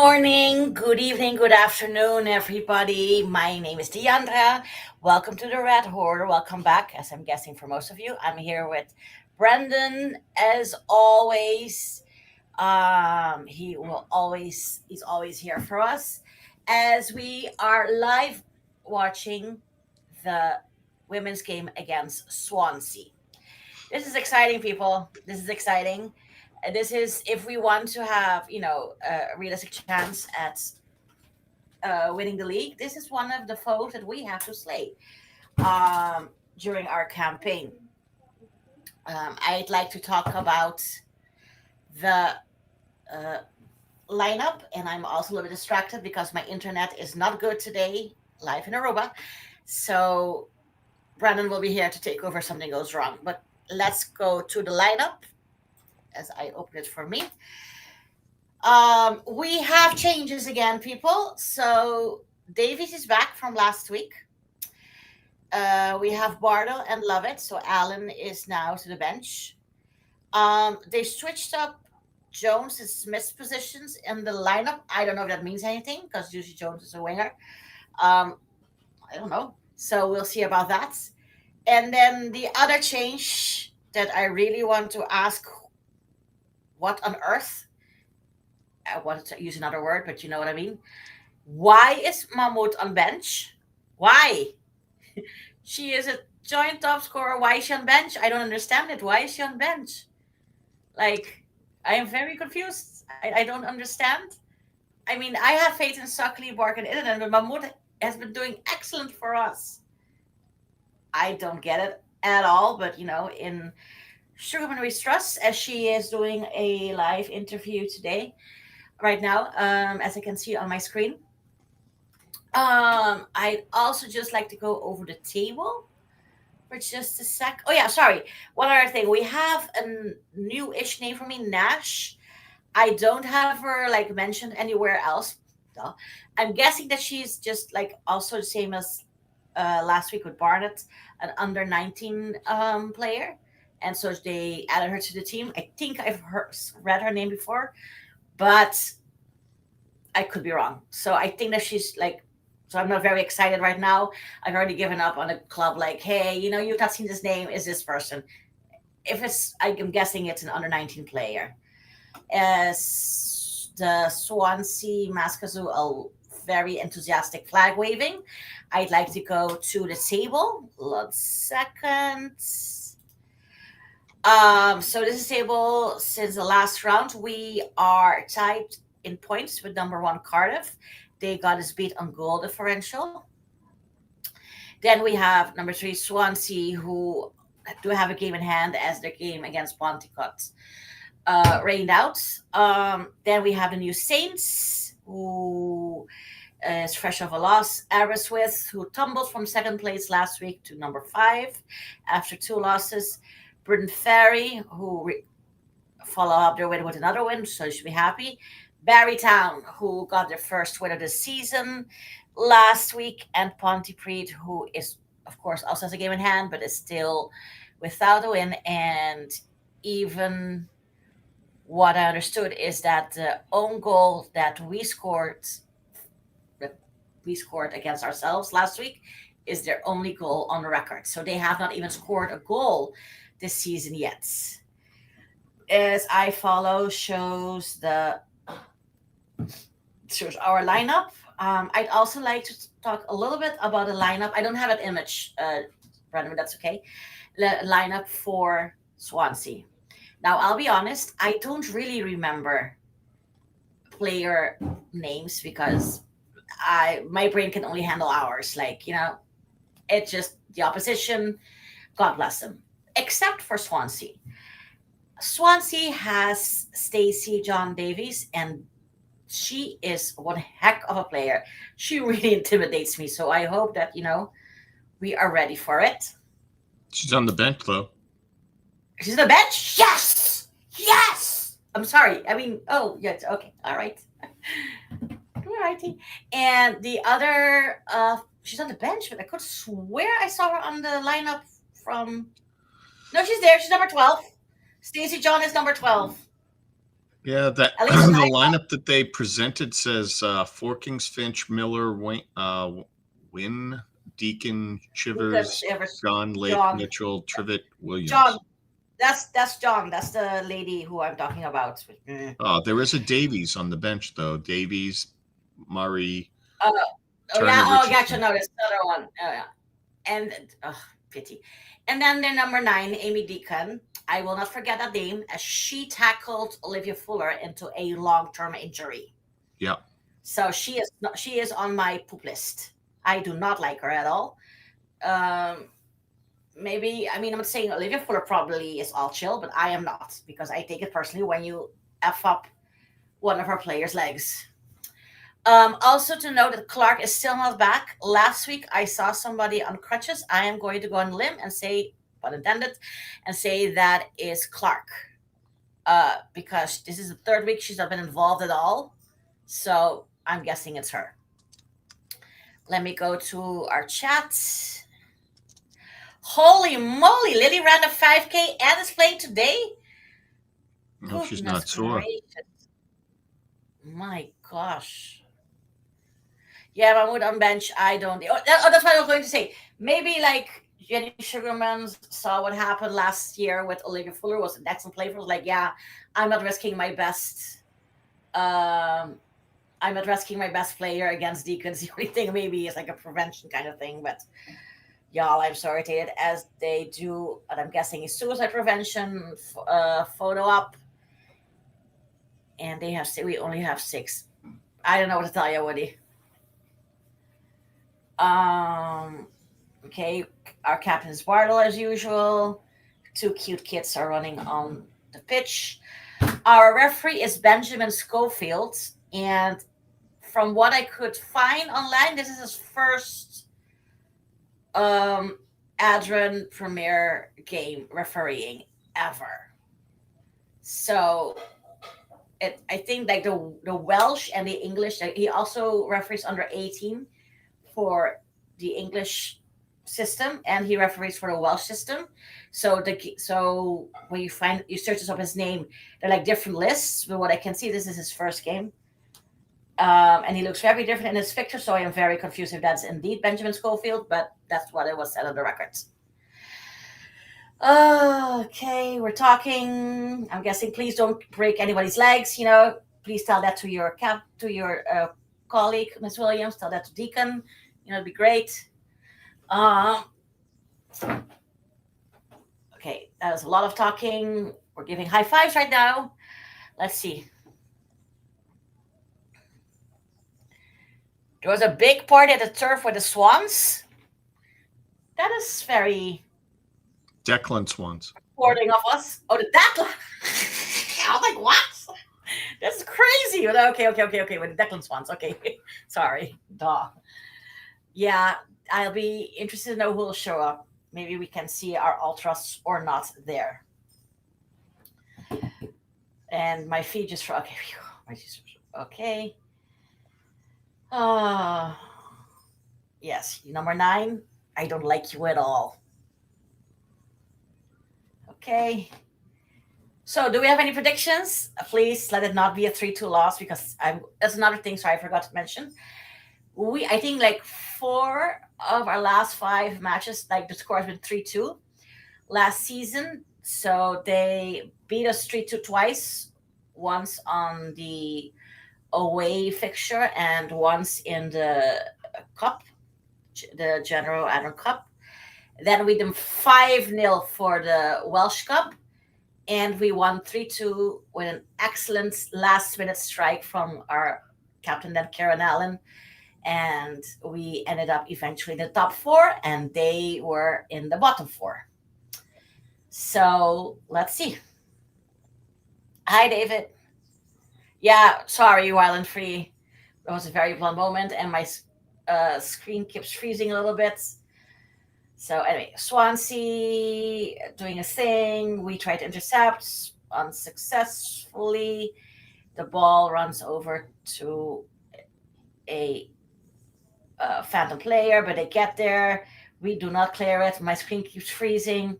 morning, good evening, good afternoon, everybody. My name is Diandra. Welcome to the Red Horde. Welcome back, as I'm guessing for most of you. I'm here with Brendan, as always. He's always here for us as we are live watching the women's game against Swansea. This is exciting, people. This is exciting. This is if we want to have, a realistic chance at winning the league. This is one of the foes that we have to slay during our campaign. I'd like to talk about the uh, lineup, and I'm also a little bit distracted because my internet is not good today, live in Aruba. So Brandon will be here to take over if something goes wrong. But let's go to the lineup as I open it for me. We have changes again, people. So Davies is back from last week. We have Bardo and Lovett. So Alan is now to the bench. They switched up Jones and Smith's positions in the lineup. I don't know if that means anything because usually Jones is a winger. I don't know. So we'll see about that. And then the other change that I really want to ask, what on earth? I wanted to use another word, but you know what I mean. Why is Mahmoud on bench? Why? She is a joint top scorer. Why is she on bench? I don't understand it. Why is she on bench? Like, I am very confused. I don't understand. I mean, I have faith in Suckley, Bork, and Iden, but Mahmoud has been doing excellent for us. I don't get it at all, but in Sugarman We Trust, as she is doing a live interview today, right now, as I can see on my screen. I'd also just like to go over the table for just a sec. Oh yeah, sorry. One other thing. We have a new-ish name for me, Nash. I don't have her like mentioned anywhere else. No. I'm guessing that she's just like also the same as last week with Barnett, an under 19 player. And so they added her to the team. I think read her name before, but I could be wrong. So I think that she's like, so I'm not very excited right now. I've already given up on a club like, hey, you've not seen this name, is this person? If it's, I'm guessing it's an under 19 player. As the Swansea Maskazu, a very enthusiastic flag waving, I'd like to go to the table. 1 second. So this is table since the last round. We are tied in points with number 1 Cardiff. They got us beat on goal differential. Then we have number 3 Swansea, who do have a game in hand as their game against Pontycut rained out. Then we have the new Saints, who is fresh off a loss. Aberystwyth, who tumbled from second place last week to number 5 after 2 losses. Britain Ferry, who follow up their win with another win, so you should be happy. Barrytown, who got their first win of the season last week, and Pontypridd, who is, of course, also has a game in hand, but is still without a win. And even what I understood is that the own goal that we scored against ourselves last week is their only goal on record. So they have not even scored a goal this season yet. As iFollow shows our lineup. I'd also like to talk a little bit about the lineup. I don't have an image, Brandon, but that's okay. The lineup for Swansea. Now, I'll be honest, I don't really remember player names because my brain can only handle hours. It's just the opposition. God bless them. Except for Swansea. Swansea has Stacey John Davies, and she is one heck of a player. She really intimidates me. So I hope that, we are ready for it. She's on the bench, though. She's on the bench? Yes! Yes! I'm sorry. I mean, oh, yes. Okay. All right. All righty. And the other, she's on the bench, but I could swear I saw her on the lineup from... No, she's there. She's number 12. Stacey John is number 12. Yeah, that At least the lineup that they presented says Forkings, Finch, Miller, Wynn, Deacon, Chivers, John, Lake, John, Mitchell, Trivet, John. Williams. That's John. That's the lady who I'm talking about. There is a Davies on the bench though. Davies, Murray, Oh Turner, yeah. Oh, gotcha. Richardson. No, that's another one. Oh, yeah. And pity. And then the number 9, Amy Deacon. I will not forget that name, as she tackled Olivia Fuller into a long-term injury. Yeah. So she is on my poop list. I do not like her at all. Maybe, I mean, I'm saying Olivia Fuller probably is all chill, but I am not, because I take it personally when you F up one of her players' legs. Also to note that Clark is still not back. Last week I saw somebody on crutches. I am going to go on a limb and say, pun intended, and say that is Clark. Because this is the 3rd week she's not been involved at all. So I'm guessing it's her. Let me go to our chat. Holy moly, Lily ran a 5K and is playing today? No, she's not sore. My gosh. Yeah, Mahmoud on bench, I don't. That's what I was going to say. Maybe like Jenny Sugarman saw what happened last year with Olivia Fuller, was an excellent play. Was like, yeah, I'm not risking my best. I'm not risking my best player against Deacons. The only thing maybe is like a prevention kind of thing, but y'all, I'm sorry to it, as they do what I'm guessing is suicide prevention photo op, and we only have 6. I don't know what to tell you, Woody. Okay, our captain is Bartle as usual. 2 cute kids are running on the pitch. Our referee is Benjamin Schofield, and from what I could find online, this is his first Adran Premier game refereeing ever. So I think like the Welsh and the English, he also referees under 18 for the English system, and he referees for the Welsh system. So when you search this up his name, they're like different lists. But what I can see, this is his first game, and he looks very different in his picture. So I am very confused if that's indeed Benjamin Schofield, but that's what it was said on the records. Okay, we're talking. I'm guessing. Please don't break anybody's legs. Please tell that to your colleague, Miss Williams. Tell that to Deacon. It'd be great. Okay, that was a lot of talking. We're giving high fives right now. Let's see. There was a big party at the turf with the Swans. That is very Declan Swans. Supporting of us. Oh, the Declan. I was like, what? That's crazy. Okay. With the Declan Swans. Okay. Sorry. Duh. Yeah, I'll be interested to know who will show up. Maybe we can see our ultras or not there. And my feed just for okay. Yes, number 9. I don't like you at all. Okay. So, do we have any predictions? Please let it not be a 3-2 loss, because that's another thing. Sorry, I forgot to mention. I think like 4 of our last 5 matches, like the score has been 3-2 last season. So they beat us 3-2 twice, once on the away fixture and once in the cup, the General Adran Cup. Then we did 5-0 for the Welsh Cup, and we won 3-2 with an excellent last-minute strike from our captain, then Karen Allen. And we ended up eventually in the top 4, and they were in the bottom 4. So let's see. Hi, David. Yeah, sorry, Island Free. It was a very blunt moment, and my screen keeps freezing a little bit. So anyway, Swansea doing a thing. We tried to intercept unsuccessfully. The ball runs over to a phantom player, but they get there. We do not clear it. My screen keeps freezing.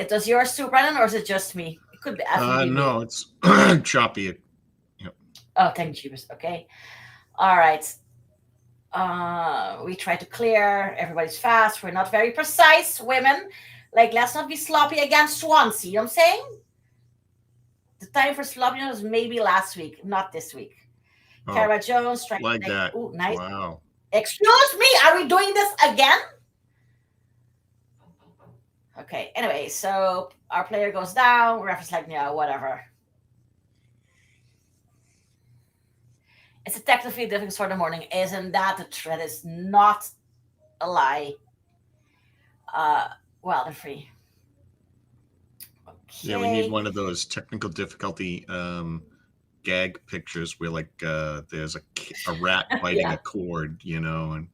Does yours too, Brennan, or is it just me? It could be. No, it's choppy. Oh, thank you. Okay. All right. We try to clear. Everybody's fast. We're not very precise, women. Like, let's not be sloppy against Swansea. You know what I'm saying? The time for sloppiness was maybe last week, not this week. Oh, Cara Jones trying like to that. Ooh, nice. Wow. Excuse me, are we doing this again? Okay, anyway, so our player goes down. Ref is like, no, whatever. It's a technically difficult sort of morning. Isn't that the threat? Is not a lie. Well, they're free. Okay. Yeah, we need one of those technical difficulty gag pictures where like there's a rat biting a cord, and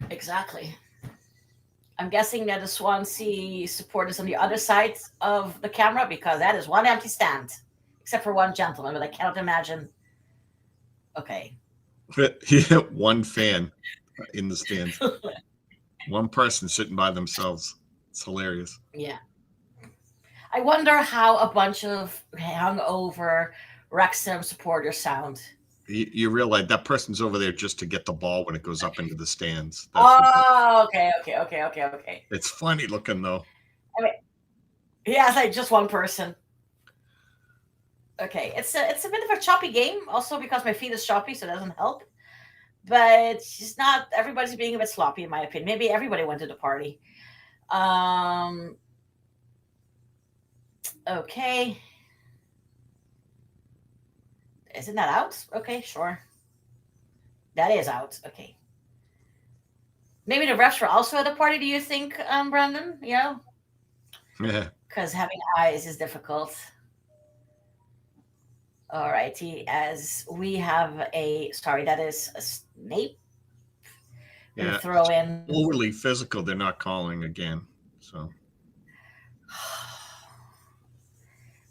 exactly. I'm guessing that the Swansea support is on the other side of the camera because that is one empty stand, except for one gentleman, but I cannot imagine. Okay. One fan in the stands. One person sitting by themselves. It's hilarious. Yeah. I wonder how a bunch of hungover Wrexham supporters sound. You realize that person's over there just to get the ball when it goes up into the stands. Okay. It's funny looking though. I mean, yeah, it's like just one person. Okay, it's a bit of a choppy game, also because my feet is choppy, so it doesn't help. But it's not. Everybody's being a bit sloppy, in my opinion. Maybe everybody went to the party. Okay. Isn't that out? Okay, sure. That is out. Okay. Maybe the refs were also at the party, do you think, Brendan? Yeah. Because having eyes is difficult. All righty. As we have that is a Snape. Yeah. Throw in. Overly physical, they're not calling again. So.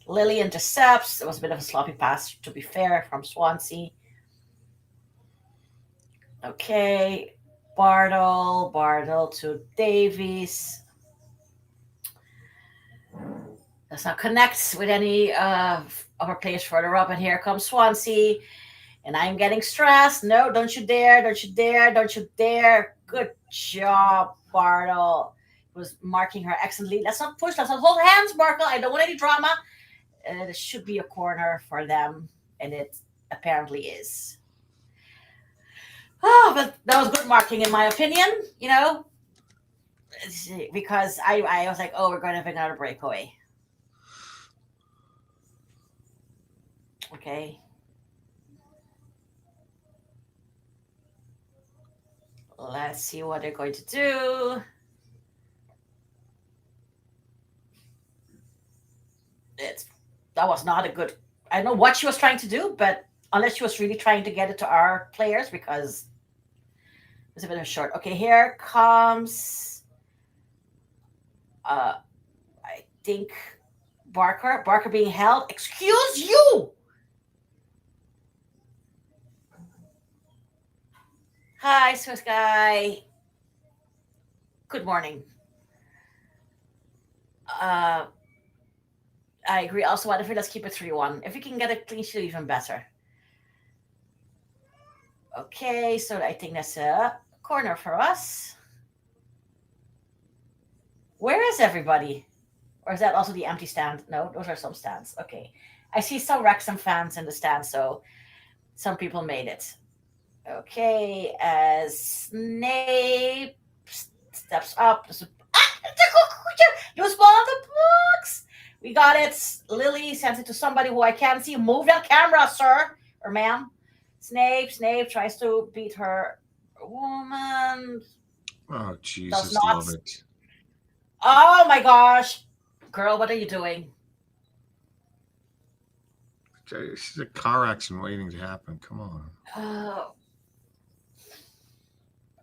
Lily intercepts. It was a bit of a sloppy pass, to be fair, from Swansea. Okay. Bartle to Davies. Does not connect with any of our players further up. And here comes Swansea. And I'm getting stressed. No, don't you dare. Don't you dare. Don't you dare. Good job, Bartle. Was marking her excellently. Let's not push. Let's not hold hands, Bartle. I don't want any drama. It should be a corner for them. And it apparently is. Oh, but that was good marking in my opinion, because I was like, oh, we're going to have another breakaway. Okay. Let's see what they're going to do. That was not a good. I don't know what she was trying to do, but unless she was really trying to get it to our players, because it's a bit of a short. Okay, here comes. I think Barker being held. Excuse you. Hi, Swiss guy. Good morning. I agree. Also, what if we let's keep it 3-1? If we can get a clean sheet, even better. Okay, so I think that's a corner for us. Where is everybody? Or is that also the empty stand? No, those are some stands. Okay. I see some Wrexham fans in the stand, so some people made it. Okay, as Snape steps up. Use ball on the box. We got it. Lily sends it to somebody who I can't see. Move that camera, sir or ma'am. Snape tries to beat her woman. Oh, Jesus, love it. Oh, my gosh. Girl, what are you doing? It's a car accident waiting to happen. Come on.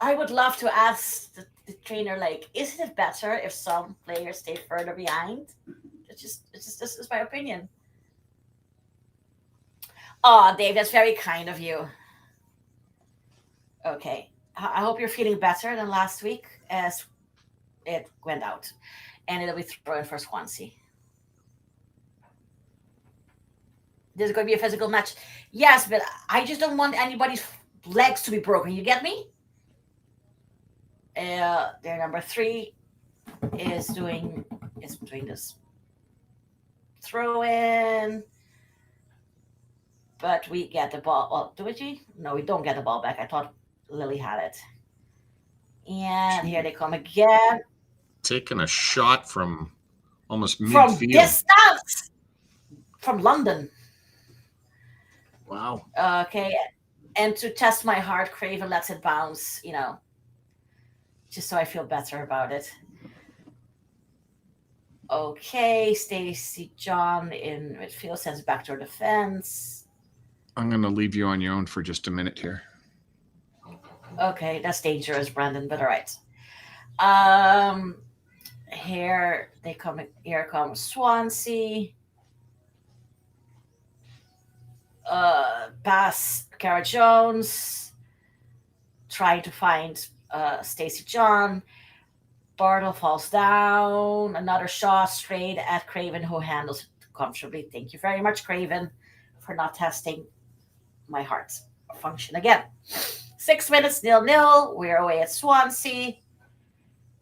I would love to ask the trainer, like, isn't it better if some players stay further behind? This is my opinion. Oh, Dave, that's very kind of you. Okay. I hope you're feeling better than last week as it went out. And it'll be thrown for Swansea. There's going to be a physical match. Yes, but I just don't want anybody's legs to be broken. You get me? Their number 3 is doing this throw in, but we get the ball. Well, do we? No, we don't get the ball back. I thought Lily had it. And here they come again. Taking a shot from almost From midfield. distance. From London. Wow. Okay. And to test my heart, Craven lets it bounce, just so I feel better about it. Okay, Stacey John in midfield sends it back to our defense. I'm going to leave you on your own for just a minute here. Okay, that's dangerous, Brendan, but all right. Here comes Swansea. Pass Cara Jones. Trying to find Stacey John. Bartle falls down. Another shot straight at Craven, who handles it comfortably. Thank you very much, Craven, for not testing my heart's function again. 6 minutes, 0-0. We're away at Swansea.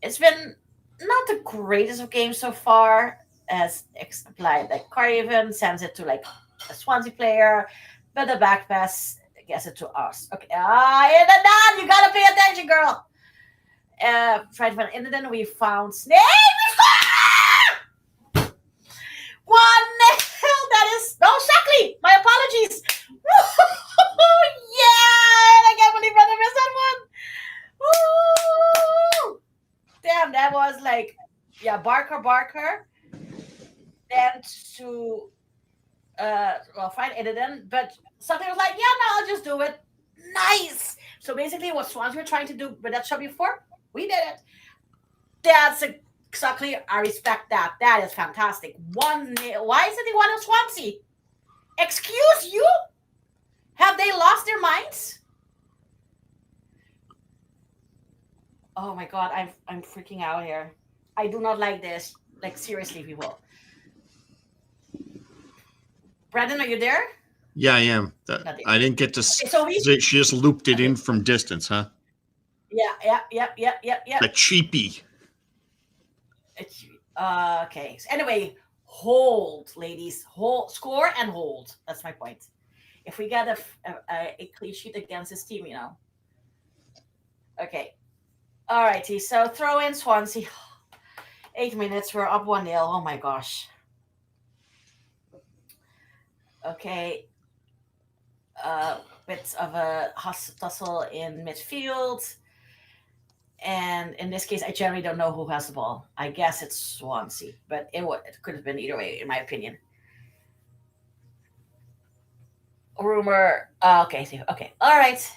It's been not the greatest of games so far, as implied. Like Craven sends it to like a Swansea player, but the back pass gets it to us. Okay, you gotta pay attention, girl. Try to find it, and then we found Snake. 1-0. That is Shackley. My apologies. Yeah, I can't believe I missed that one. Woo! Damn, that was like, Barker. Then to find it then, but something was like, I'll just do it. Nice. So basically, what Swansea were trying to do with that shot before, we did it. That's exactly, I respect that. That is fantastic. 1-0. Why is it 1-0 Swansea? Excuse you? Have they lost their minds? Oh my God, I'm freaking out here. I do not like this. Like, seriously, people. Brendan, are you there? Yeah, I am. I didn't get to. She just looped it in from distance, huh? Yeah. A cheapie. Okay. So anyway, hold, ladies. Hold, score and hold. That's my point. If we get a clean sheet against this team, Okay. All righty. So throw in Swansea. 8 minutes. We're up 1-0. Oh my gosh. Okay. Bits of a tussle in midfield. And in this case, I generally don't know who has the ball. I guess it's Swansea, but it could have been either way, in my opinion. Rumor. Okay. Okay. All right.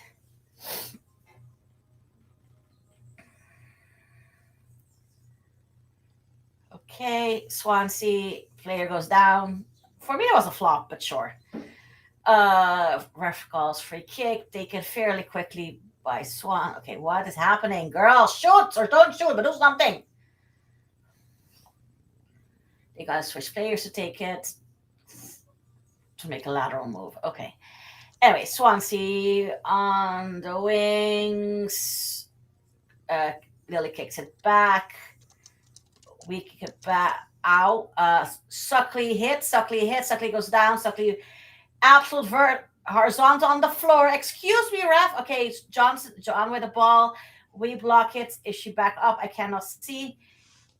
Okay. Swansea player goes down. For me, it was a flop, but sure. Ref calls free kick, taken fairly quickly by Swan. Okay, what is happening? Girl, shoot or don't shoot, but do something. They gotta switch players to take it, to make a lateral move. Okay. Anyway, Swansea on the wings. Lily kicks it back. We kick it back out. Suckley hits. Suckley goes down. Suckley absolute horizontal on the floor. Excuse me, ref. Okay, John with the ball. We block it. Is she back up? I cannot see.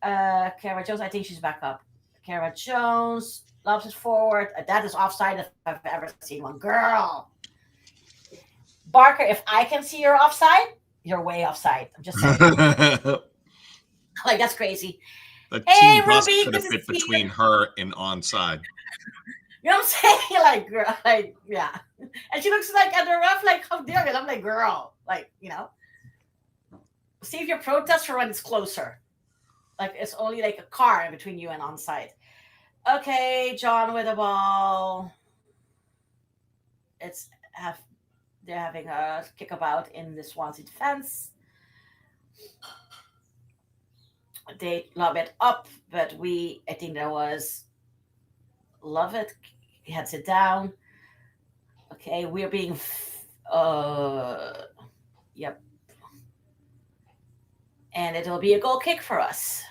Cara Jones, I think she's back up. Cara Jones lobs it forward. That is offside if I've ever seen one. Girl. Barker, if I can see you're offside, you're way offside. I'm just saying. Like, that's crazy. The team bus could have fit between her and onside. You know what I'm saying? Like, girl, like, yeah. And she looks like at the ref, like, how dare you? I'm like, girl, like, see if you protest for when it's closer. Like, it's only like a car in between you and onside. Okay, John with the ball. They're having a kickabout in the Swansea defense. They lob it up, but I think there was Lovett He heads it down. Okay, we're being. Yep. And it'll be a goal kick for us.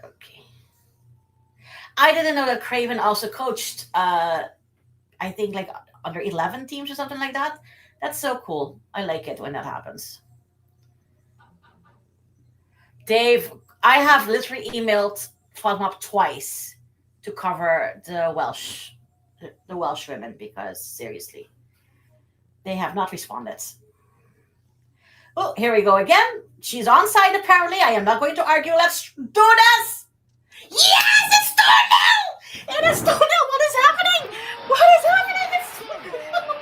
Okay. I didn't know that Craven also coached, I think, like under 11 teams or something like that. That's so cool. I like it when that happens. Dave, I have literally emailed FODMAP twice to cover the Welsh women because seriously, they have not responded. Oh, here we go again. She's onside apparently. I am not going to argue. Let's do this. Yes, it's 2-0. It is 2-0. What is happening? What is happening? It's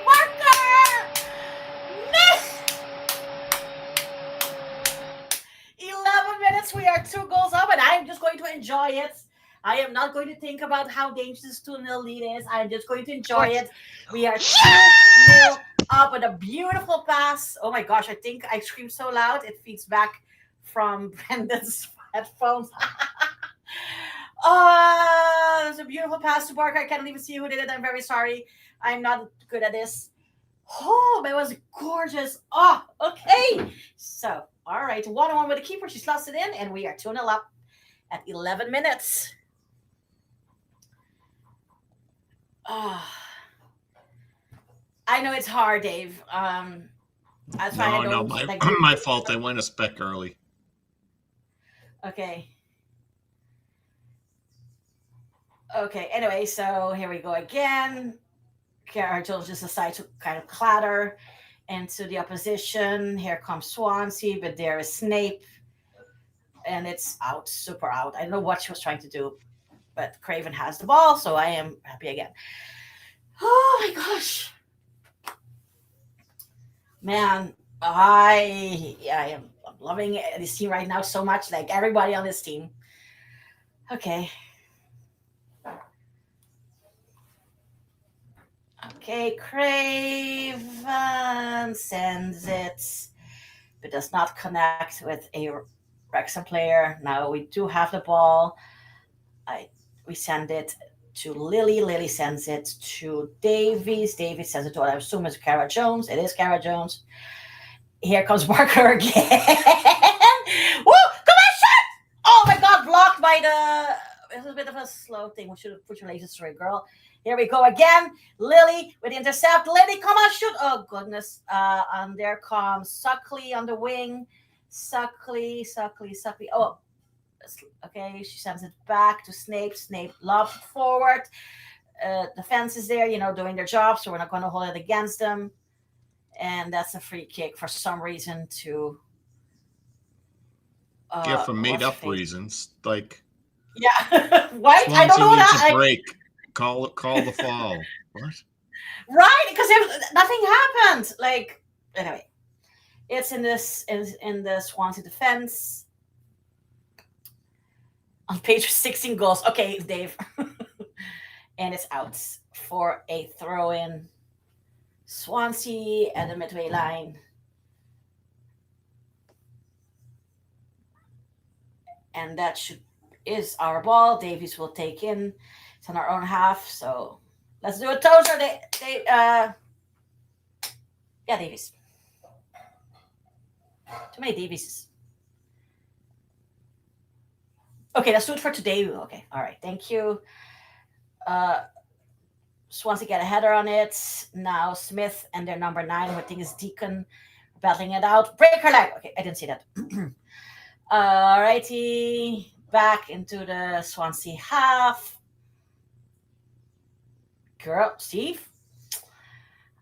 Marker. Miss. 11 minutes. We are 2 goals up, and I'm just going to enjoy it. I am not going to think about how dangerous this 2-0 lead is. I'm just going to enjoy it. We are 2-0 up with a beautiful pass. Oh my gosh, I think I screamed so loud it feeds back from Brendan's headphones. It's a beautiful pass to Barker. I can't even see who did it. I'm very sorry. I'm not good at this. Oh, that was gorgeous. Oh, okay. So, all right. 1-1 with the keeper. She slots it in, and we are 2-0 up at 11 minutes. I know it's hard, Dave. That's why I don't. My fault. I went a spec early. Okay. Anyway, so here we go again. Kara Jones just decides to kind of clatter into the opposition. Here comes Swansea, but there is Snape. And it's out, super out. I don't know what she was trying to do, but Craven has the ball, so I am happy again. Oh my gosh. Man, I am loving this team right now so much, like everybody on this team. Okay. Okay, Craven sends it, but does not connect with a Wrexham player. Now we do have the ball. We send it to Lily. Lily sends it to Davies. Davies sends it to what I assume is Kara Jones. It is Kara Jones. Here comes Barker again. Woo! Come on, shot! Oh my God, blocked by the. It's a bit of a slow thing. We should have put your lasers through it, girl. Here we go again. Lily with the intercept. Lily, come on, shoot. Oh, goodness. And there comes Suckley on the wing. Suckley. Oh, okay. She sends it back to Snape. Snape lobs it forward. The fence is there, doing their job, so we're not going to hold it against them. And that's a free kick for some reason to. For made-up reasons, like. Yeah, right. Swansea I don't know that. A break. Call the foul. What? Right, because nothing happened. Like, anyway, it's in the Swansea defense on page 16 goals. Okay, Dave, and it's out for a throw-in. Swansea at the midway line, and that is our ball. Davies will take in. It's on our own half, so let's do a toaster. Davies. Too many Davieses. Okay, let's do it for today. Okay, all right, thank you. Swansea get a header on it. Now Smith and their number 9, who I think is Deacon, battling it out. Break her leg. Okay, I didn't see that. All righty, back into the Swansea half. Girl, Steve,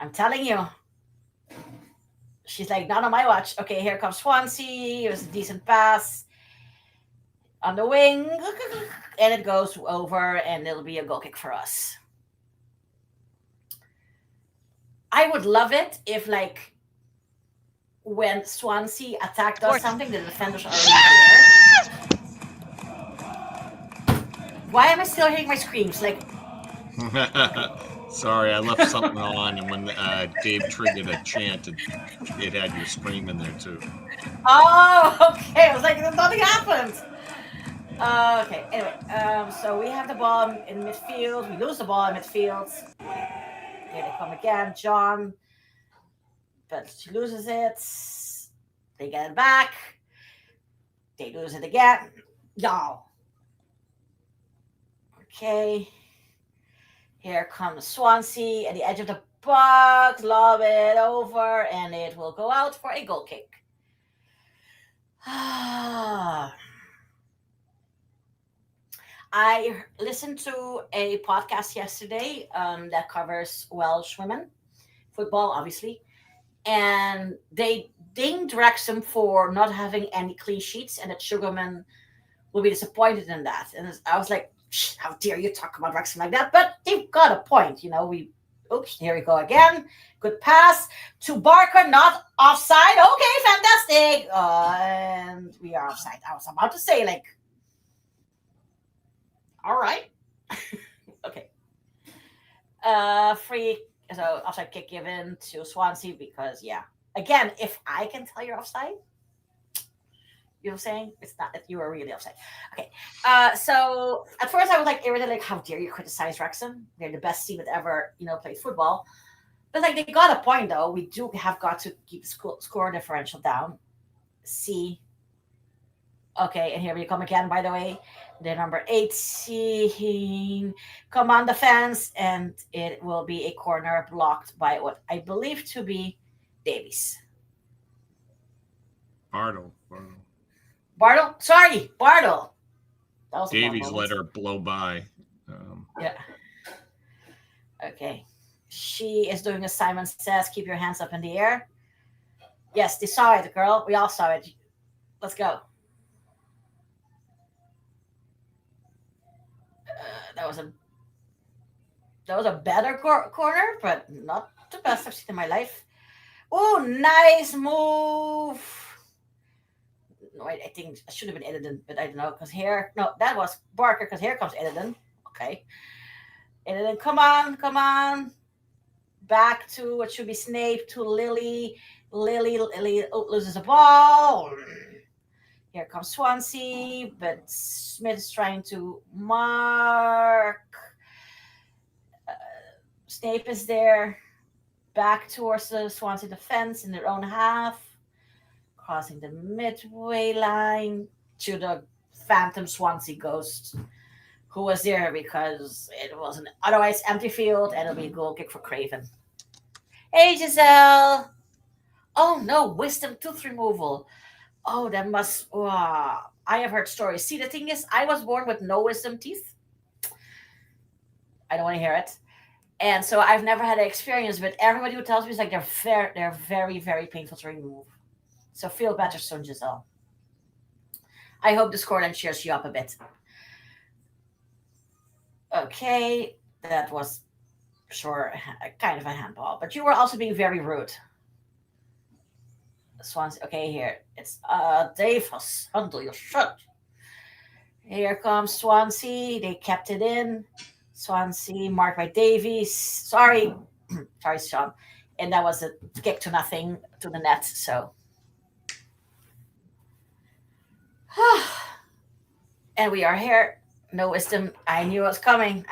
I'm telling you. She's like, not on my watch. Okay, here comes Swansea. It was a decent pass on the wing. And it goes over, and it'll be a goal kick for us. I would love it if, like, when Swansea attack does something, the defenders are already there. Why am I still hearing my screams? Like, sorry, I left something on, and when Dave triggered a chant, it had your scream in there too. Oh, okay. I was like, nothing happened. Okay, anyway, so we have the ball in midfield. We lose the ball in midfield. Here they come again, John. But she loses it. They get it back. They lose it again. Y'all. Okay. Here comes Swansea at the edge of the box. Lob it over, and it will go out for a goal kick. I listened to a podcast yesterday that covers Welsh women, football, obviously, and they dinged Wrexham for not having any clean sheets, and that Sugarman will be disappointed in that. And I was like, how dare you talk about Wrexham like that? But they've got a point, Oops, here we go again. Good pass to Barker, not offside. Okay, fantastic. And we are offside. I was about to say, all right. Okay. Free, so offside kick given to Swansea because, again, if I can tell you're offside, you know what I'm saying? It's not that you are really offside. Okay. So at first I was irritated, how dare you criticize Wrexham? They're the best team that ever, played football. But they got a point though. We do have got to keep the score differential down. See. Okay, and here we come again, by the way. The number 18. Come on, defense. And it will be a corner blocked by what I believe to be Davies. Bartle. Sorry, Bartle. Davies let her blow by. Yeah. Okay. She is doing as Simon says, keep your hands up in the air. Yes, they saw it, girl. We all saw it. Let's go. That was a better corner, but not the best I've seen in my life. Oh, nice move. No, I think it should have been Edison, but I don't know, because here, no, that was Barker, because here comes Edison. Okay. Edison, come on. Back to what should be Snape, to Lily. Lily loses the ball. Here comes Swansea, but Smith is trying to mark. Snape is there. Back towards the Swansea defense in their own half. Crossing the midway line to the phantom Swansea ghost, who was there because it was an otherwise empty field, and it'll be a goal kick for Craven. Hey, Giselle. Oh, no, wisdom tooth removal. Oh, that must... I have heard stories. See, the thing is, I was born with no wisdom teeth. I don't want to hear it. And so I've never had an experience, but everybody who tells me is they're very, very painful to remove. So feel better soon, Giselle. I hope the scoreline cheers you up a bit. Okay, that was sure kind of a handball, but you were also being very rude. Swansea. Okay, here it's Davis. Handle your shot. Here comes Swansea. They kept it in. Swansea marked by Davies. Sorry, Sean. And that was a kick to nothing to the net. So, and we are here. No wisdom. I knew it was coming.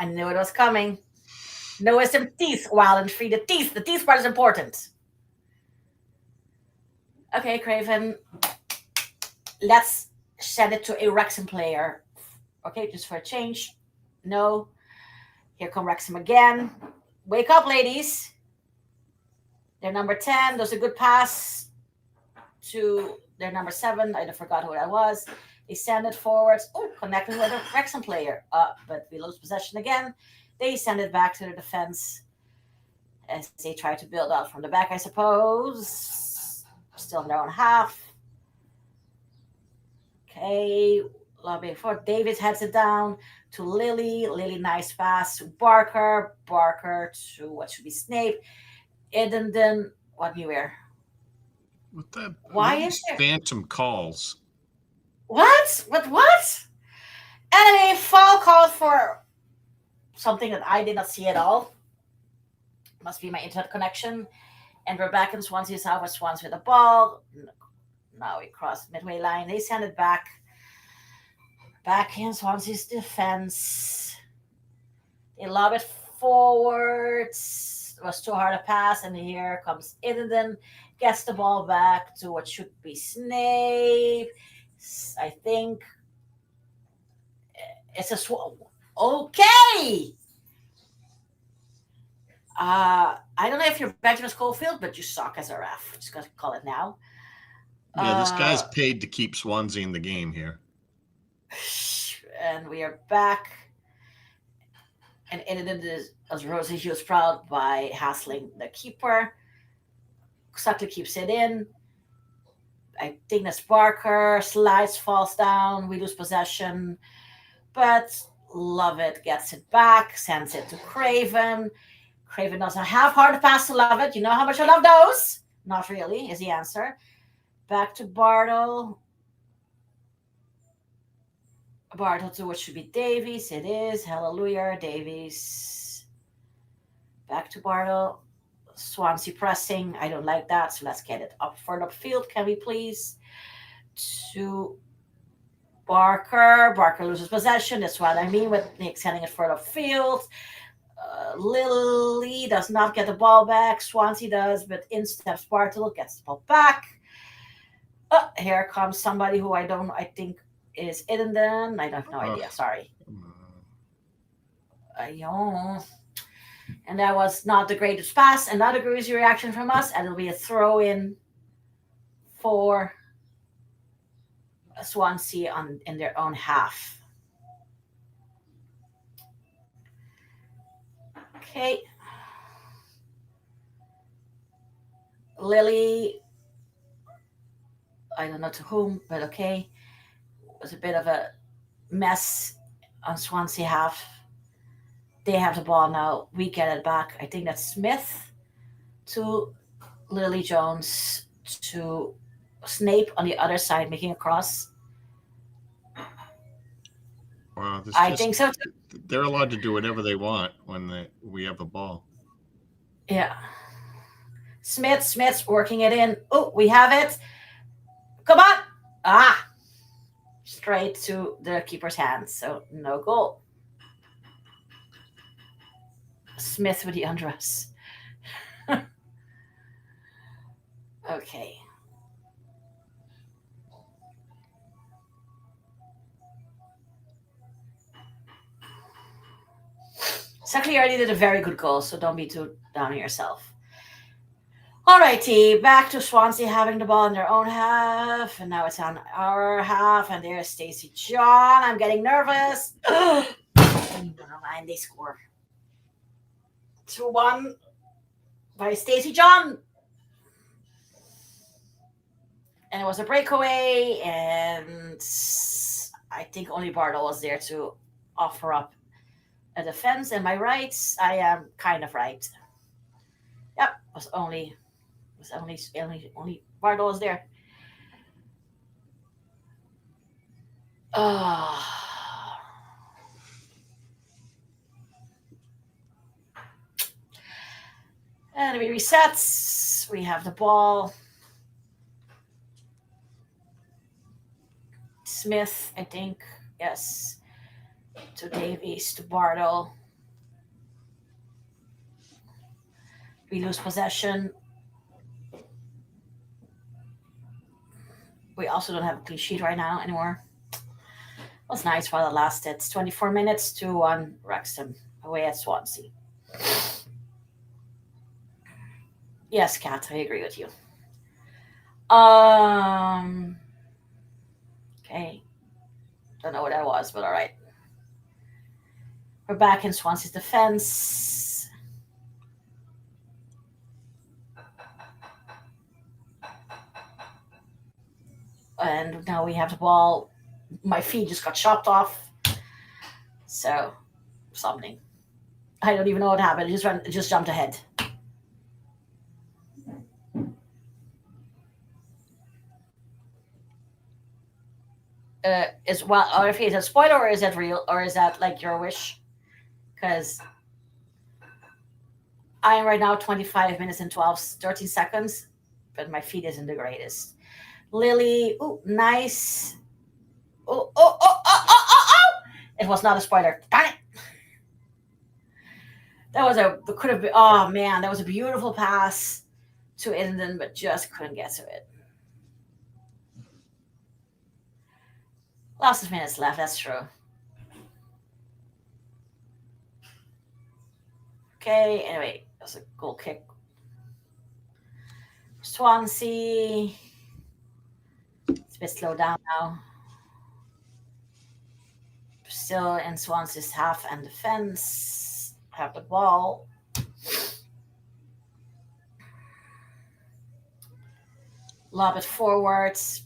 No wisdom teeth. Wild and free. The teeth part is important. Okay, Craven. Let's send it to a Wrexham player. Okay, just for a change. No. Here come Wrexham again. Wake up, ladies. They're number 10. There's a good pass to their number 7. I forgot who that was. They send it forwards. Oh, connecting with a Wrexham player. But we lose possession again. They send it back to the defense as they try to build out from the back, I suppose. Still in their own half. Okay. Lobby for David heads it down to Lily. Lily, nice pass to Barker. Barker to what should be Snape. Edenden, what do you wear? What the? Why is there phantom calls? What? What? Enemy foul call for something that I did not see at all. Must be my internet connection. And we're back in Swansea's half with Swansea with the ball. Now we cross midway line. They send it back Back in Swansea's defense. They lob it forwards. It was too hard to pass, and here comes Eden. Gets the ball back to what should be Snape. I think it's a okay. I don't know if you're Benjamin Schofield, but you suck as a ref. Just gonna call it now. Yeah, this guy's paid to keep Swansea in the game here. And we are back. And Eden is, as Rosie, she was proud by hassling the keeper. Suckley keeps it in. I think that's Barker. Slides, falls down. We lose possession. But Lovett gets it back, sends it to Craven. Craven doesn't have hard to pass to Lovett. You know how much I love those? Not really, is the answer. Back to Bartle. Bartle to what should be Davies. It is. Hallelujah, Davies. Back to Bartle. Swansea pressing. I don't like that, so let's get it up further upfield. Can we please? To Barker. Barker loses possession. That's what I mean with Nick sending it further upfield. Lily does not get the ball back. Swansea does, but in steps Bartle, gets the ball back. Here comes somebody who I think is Eden. I have no idea. Sorry. And that was not the greatest pass. Another greasy reaction from us, and it'll be a throw in for Swansea in their own half. Okay. Lily, I don't know to whom, but okay. It was a bit of a mess on Swansea half. They have the ball now. We get it back. I think that's Smith to Lily Jones to Snape on the other side, making a cross. Wow, I think so too. They're allowed to do whatever they want when we have the ball. Yeah. Smith's working it in. Oh, we have it. Come on. Straight to the keeper's hands. So no goal. Smith with the undress. Okay. Sackley already did a very good goal, so don't be too down on yourself. Alrighty, back to Swansea having the ball in their own half, and now it's on our half, and there's Stacey John. I'm getting nervous. Never mind, they score. 2-1 by Stacey John. And it was a breakaway, and I think only Bartle was there to offer up a defense. Am I right? I am kind of right. Yep, only Bartle was there. And we reset. We have the ball. Smith, I think. Yes. To Davies, to Bartle. We lose possession. We also don't have a clean sheet right now anymore. It was nice while it lasted. It's 24 minutes to 1 Wrexham away at Swansea. Yes, Kat, I agree with you. Okay. Don't know what that was, but all right. We're back in Swansea's defense. And now we have the ball. My feet just got chopped off. So, something. I don't even know what happened. It just jumped ahead. Is it a spoiler or is that real or is that like your wish? Because I am right now 25 minutes and 13 seconds, but my feed isn't the greatest. Lily, nice. It was not a spoiler. Darn it! Could have been, oh man, that was a beautiful pass to Eden, but just couldn't get to it. Lots of minutes left, that's true. Okay, anyway, that was a goal kick. Swansea. It's a bit slowed down now. Still in Swansea's half and defense. Have the ball. Lob it forwards.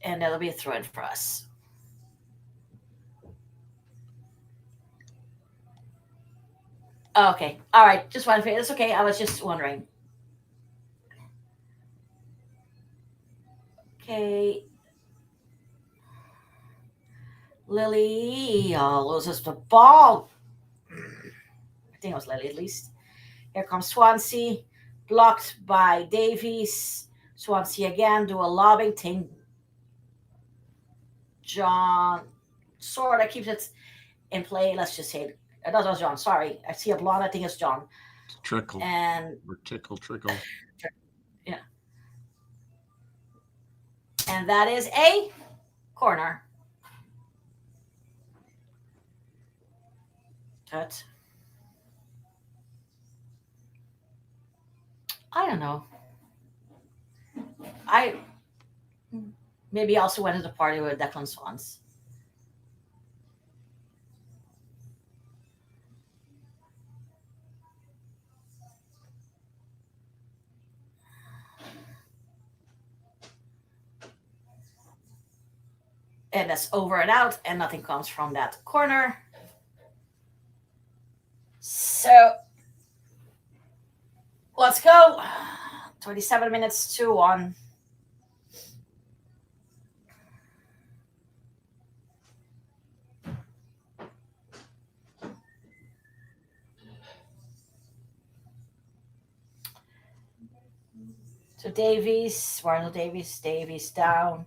And that'll be a throw in for us. Okay. All right. Just wanted to. It's okay. I was just wondering. Okay. Lily loses the ball. I think it was Lily at least. Here comes Swansea. Blocked by Davies. Swansea again. Do a lobbing thing. John sort of keeps it in play. Let's just say it. That was John. Sorry. I see a blonde. I think it's John. Trickle. And or trickle. Yeah. And that is a corner. But I don't know. I maybe also went to the party with Declan Swans. And that's over and out, and nothing comes from that corner. So let's go. 27 minutes to 1. To Davies, Warner Davies down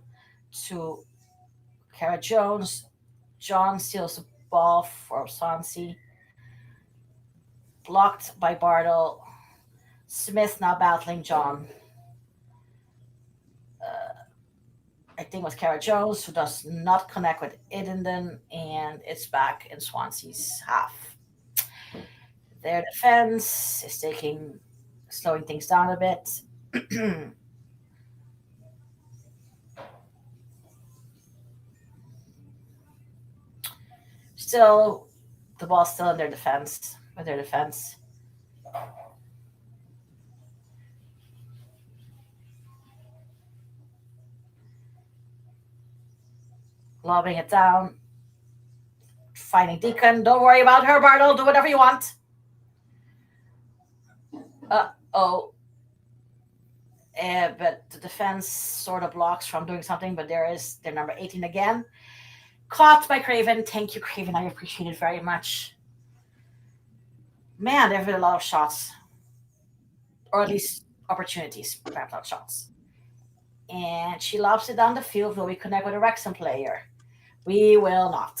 to Kara Jones. John steals the ball for Swansea. Blocked by Bartle. Smith now battling John. I think it was Kara Jones who does not connect with Idenden, and it's back in Swansea's half. Their defense is slowing things down a bit. Still, the ball's still in their defense. With their defense. Lobbing it down. Finding Deacon. Don't worry about her, Bartle. Do whatever you want. Uh-oh. But the defense sort of blocks from doing something, but their number 18 again. Caught by Craven. Thank you, Craven. I appreciate it very much. Man, there have been a lot of shots. Or at least opportunities, perhaps not shots. And she lobs it down the field. Will we connect with a Wrexham player? We will not.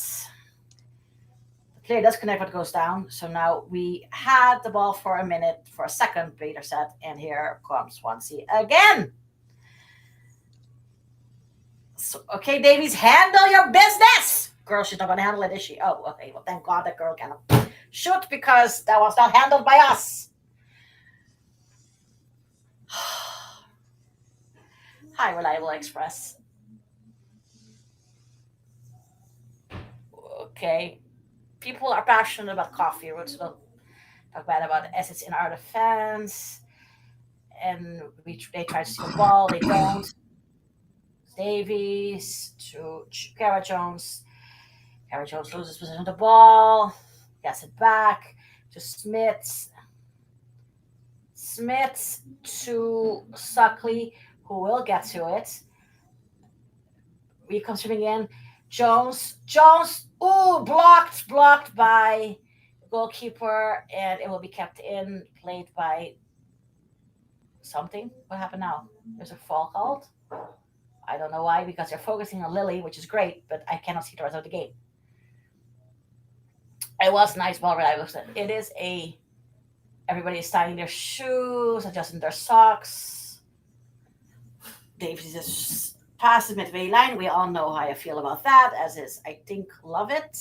The player does connect what goes down. So now we had the ball for a second, Peter said, and here comes Swansea again. So, okay, Davies, handle your business. Girl, she's not going to handle it, is she? Oh, okay. Well, thank God that girl can shoot, because that was not handled by us. Hi, Reliable Express. Okay. People are passionate about coffee. We'll talk bad about it as it's in our defense. And they try to steal the ball. They don't. Davies to Kara Jones. Kara Jones loses possession of the ball. Gets it back to Smith. Smith to Suckley, who will get to it. We come streaming in. Jones, blocked by the goalkeeper, and it will be kept in, played by something. What happened now? There's a fall called. I don't know why, because they're focusing on Lily, which is great, but I cannot see the rest of the game. It was nice ball ride. It is a everybody's tying their shoes, adjusting their socks. Davies is past the midway line. We all know how I feel about that, as is I think love it.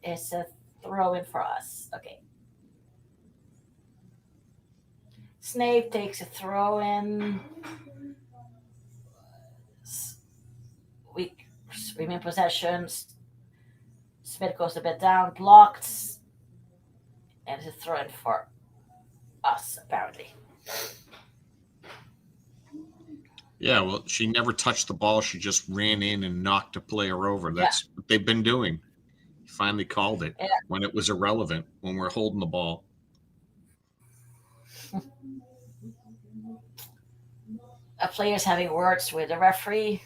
It's a throw in for us. Okay. Snape takes a throw in. We remain possession. Smith goes a bit down, blocked, and it's a throw in for us, apparently. Yeah, well, she never touched the ball. She just ran in and knocked a player over. That's what they've been doing. He finally called it when it was irrelevant, when we're holding the ball. A player's having words with the referee.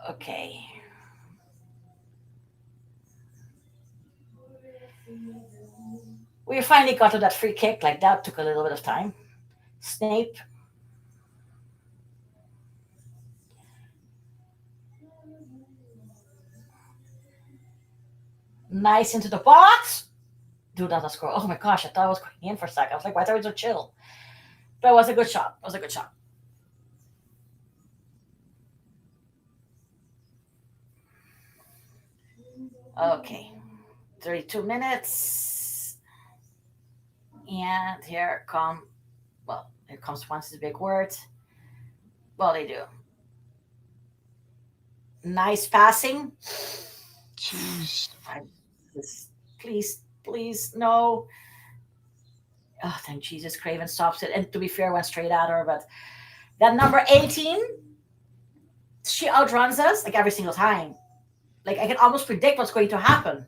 Okay. We finally got to that free kick. Like, that took a little bit of time. Snape. Nice into the box. Do not score. Oh my gosh, I thought I was going in for a second. I was like, why are we so chill? But it was a good shot. It was a good shot. Okay. 32 minutes. And here comes once is a big word. Well, they do. Nice passing. Jeez. Please, no. Oh, thank Jesus, Craven stops it. And to be fair, went straight at her. But that number 18, she outruns us like every single time. Like, I can almost predict what's going to happen.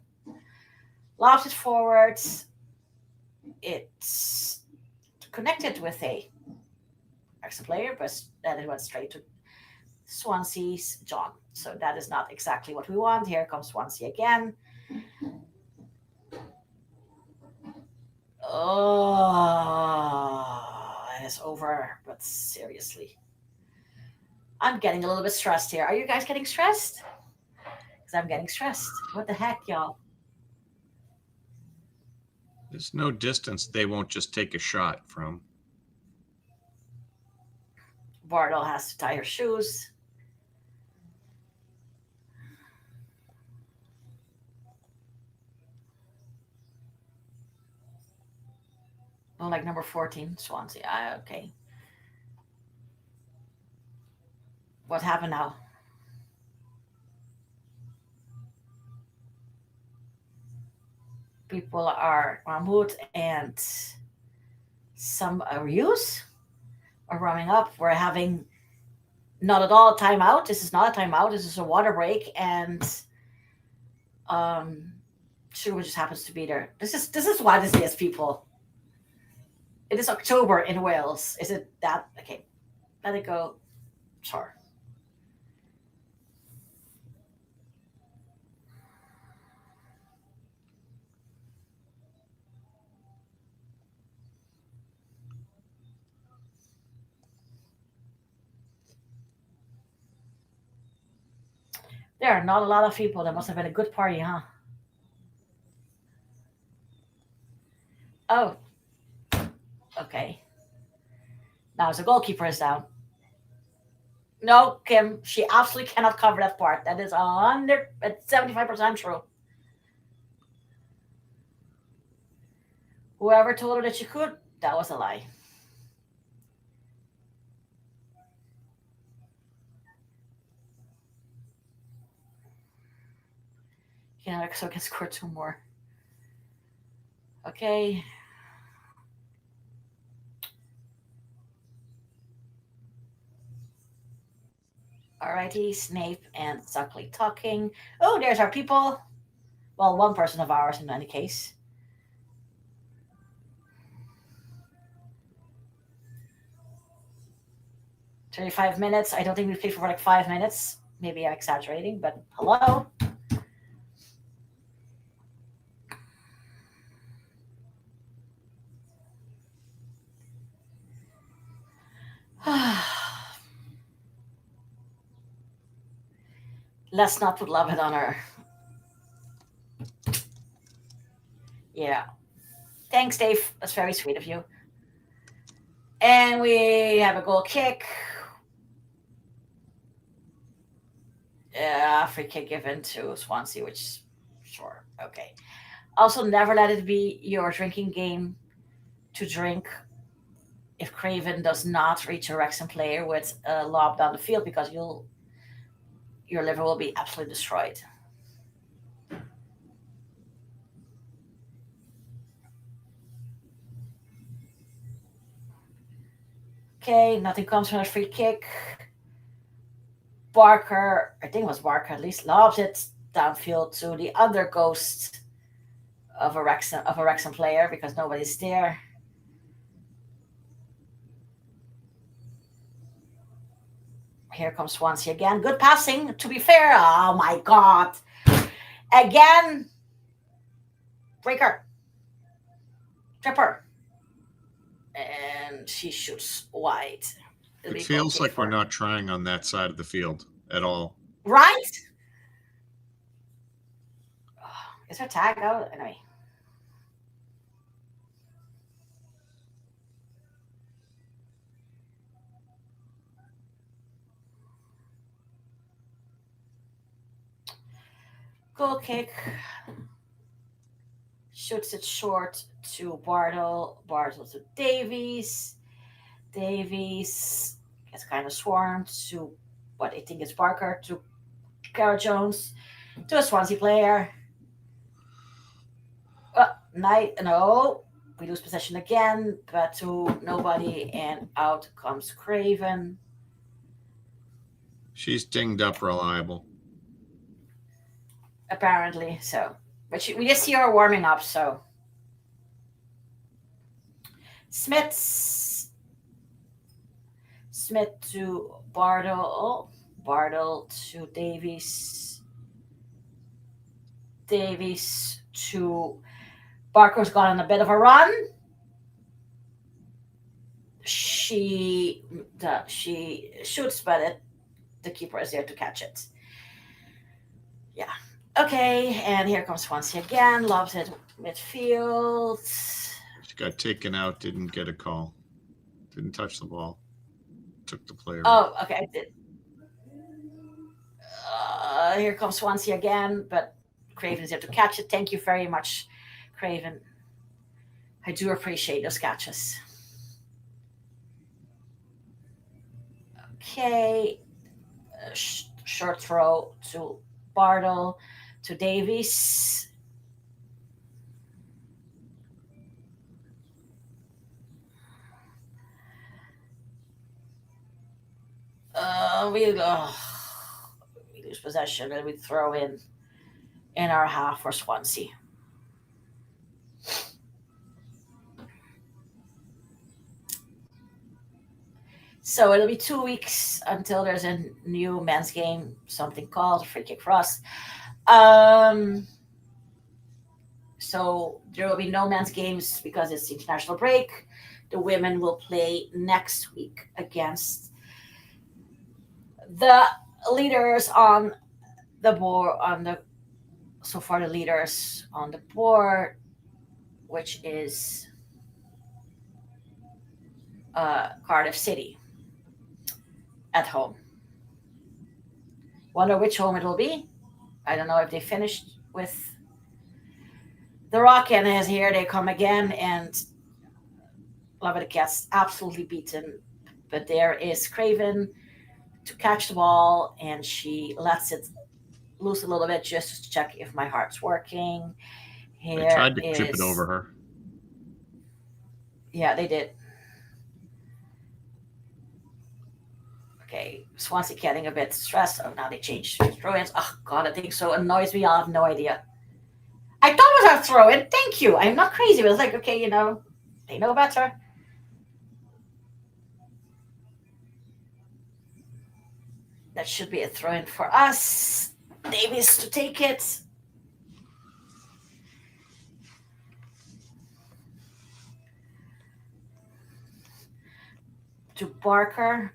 Lobs it forward. It's connected with a Wrexham player, but then it went straight to Swansea's John. So that is not exactly what we want. Here comes Swansea again. Oh, and it's over. But seriously, I'm getting a little bit stressed here. Are you guys getting stressed? Because I'm getting stressed. What the heck, y'all? There's no distance they won't just take a shot from. Bartle has to tie her shoes. Oh, like number 14, Swansea. Okay. What happened now? People are Mahmoud and some Ryus are warming up. We're having not at all a timeout. This is not a timeout. This is a water break, and Sugar just happens to be there. This is why this is, people. It is October in Wales. Is it that? Okay, let it go. Sure. There are not a lot of people. That must have been a good party, huh? Oh, okay. Now the goalkeeper is down. No, Kim, she absolutely cannot cover that part. That is 75% true. Whoever told her that she could, that was a lie. Yeah, so I can score two more. Okay. Alrighty, Snape and Suckley talking. Oh, there's our people. Well, one person of ours in any case. $35 minutes. I don't think we played for like 5 minutes. Maybe I'm exaggerating, but hello. Let's not put love it on her. Yeah. Thanks, Dave. That's very sweet of you. And we have a goal kick. Free kick given to Swansea, which, sure, okay. Also, never let it be your drinking game to drink if Craven does not reach a Wrexham player with a lob down the field, because your liver will be absolutely destroyed. Okay, nothing comes from a free kick. Barker, I think it was Barker at least, lobs it downfield to the other ghost of a Wrexham player because nobody's there. Here comes Swansea again. Good passing, to be fair. Oh my god. Again. Breaker. Tripper. And she shoots wide. It feels like we're not trying on that side of the field at all. Right? Is her tag out? Anyway. Goal kick. Shoots it short to Bartle. Bartle to Davies. Davies gets kind of swarmed to what I think is Barker, to Cara Jones, to a Swansea player. No, we lose possession again, but to nobody, and out comes Craven. She's dinged up reliable. Apparently, so. But we just see her warming up, so. Smith to Bartle. Bartle to Davies. Davies to Barker's gone on a bit of a run. She shoots, but the keeper is there to catch it. Yeah. Okay, and here comes Swansea again. Lobs it midfield. She got taken out, didn't get a call. Didn't touch the ball. Took the player. Oh, okay, I did. Here comes Swansea again, but Craven is there to catch it. Thank you very much, Craven. I do appreciate those catches. Okay. Short throw to Bartle, to Davies. We lose possession and we throw in our half for Swansea. So it'll be 2 weeks until there's a new men's game, something called free kick for us. So there will be no men's games because it's the international break. The women will play next week against the leaders on the board, so far the leaders on the board, which is Cardiff City at home. Wonder which home it will be. I don't know if they finished with the Rock, and as here they come again, and Lovett gets absolutely beaten. But there is Craven to catch the ball, and she lets it loose a little bit just to check if my heart's working. They tried to chip it over her. Yeah, they did. Okay, Swansea getting a bit stressed. Oh, now they changed throw-ins. Oh, God, that thing so annoys me. I have no idea. I thought it was a throw-in. Thank you. I'm not crazy. But it's like, okay, they know better. That should be a throw-in for us. Davies to take it. To Barker.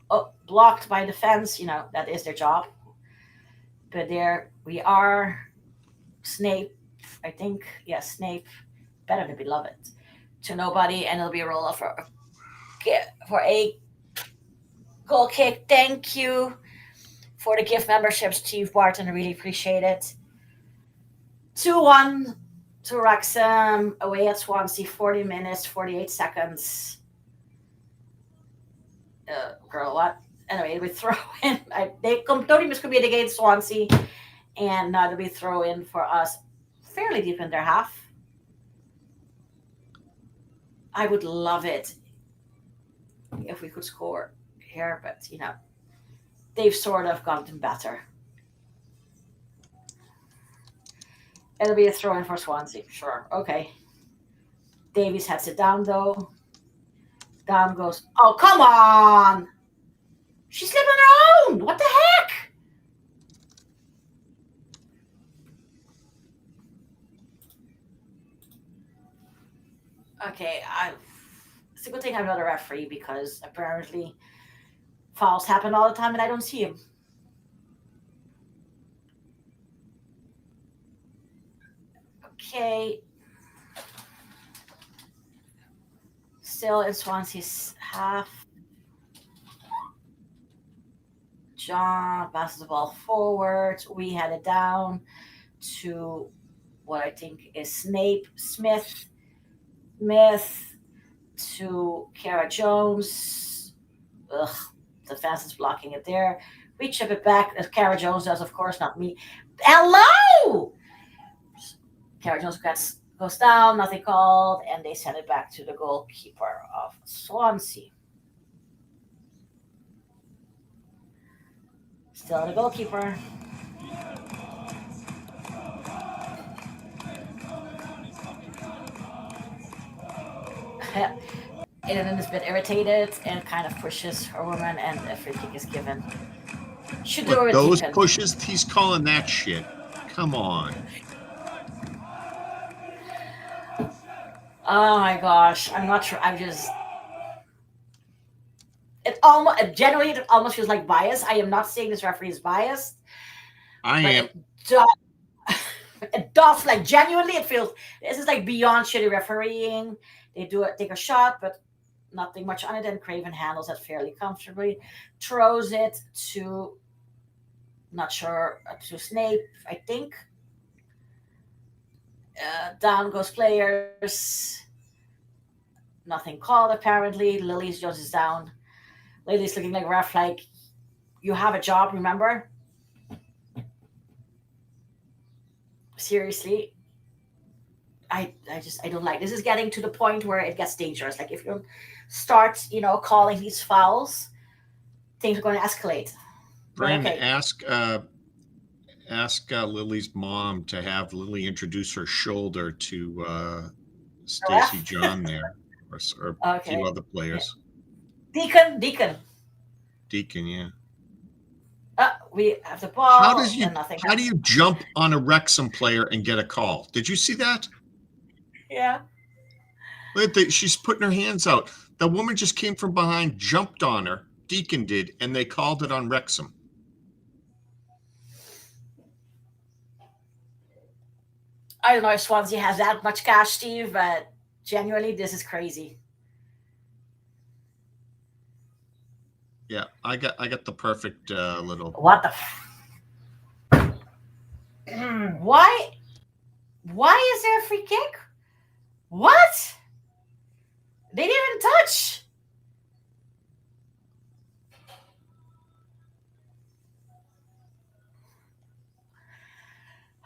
Oh, blocked by defense. That is their job. But there we are. Snape, I think. Yes, Snape. Better to be beloved. To nobody, and it'll be a roll off for a goal kick. Thank you for the gift membership, Steve Barton. I really appreciate it. 2-1 to Wrexham away at Swansea. 40 minutes, 48 seconds. Girl, what? Anyway, we throw in. They don't even commit against Swansea, and now they'll be throw in for us fairly deep in their half. I would love it if we could score here, but they've sort of gotten better. It'll be a throw in for Swansea, sure. Okay. Davies heads it down though. Down goes. Oh, come on! She slipped on her own! What the heck? Okay, it's a good thing I'm not a referee because apparently fouls happen all the time and I don't see him. Okay. Still in Swansea's half. John passes the ball forward. We had it down to what I think is Smith to Kara Jones. Ugh, the fence is blocking it there. We chip it back as Kara Jones does, of course, not me. Hello! Kara Jones goes down, nothing called, and they send it back to the goalkeeper of Swansea. Still the goalkeeper. Eden is a bit irritated and kind of pushes her woman, and a free kick is given. Should do it. Those pushes, he's calling that shit. Come on. Oh my gosh, I'm not sure. It almost feels like bias. I am not saying this referee is biased. I am. It does, like, genuinely, it feels this is like beyond shitty refereeing. They take a shot, but nothing much on it, and Craven handles it fairly comfortably. Throws it to, not sure, to Snape, I think. Down goes players. Nothing called, apparently. Lily's Jones is down. Lily's looking like a ref, like, you have a job, remember? Seriously. I don't like this. Is getting to the point where it gets dangerous. Like, if you start, calling these fouls, things are going to escalate. Brandon, okay. Ask Lily's mom to have Lily introduce her shoulder to Stacey John there, or a few other players. Yeah. Deacon, yeah. We have the ball. How do you jump on a Wrexham player and get a call? Did you see that? Yeah. She's putting her hands out. The woman just came from behind, jumped on her. Deacon did, and they called it on Wrexham. I don't know if Swansea has that much cash, Steve, but genuinely, this is crazy. Yeah, I got the perfect little. What the? Why is there a free kick? What? They didn't even touch.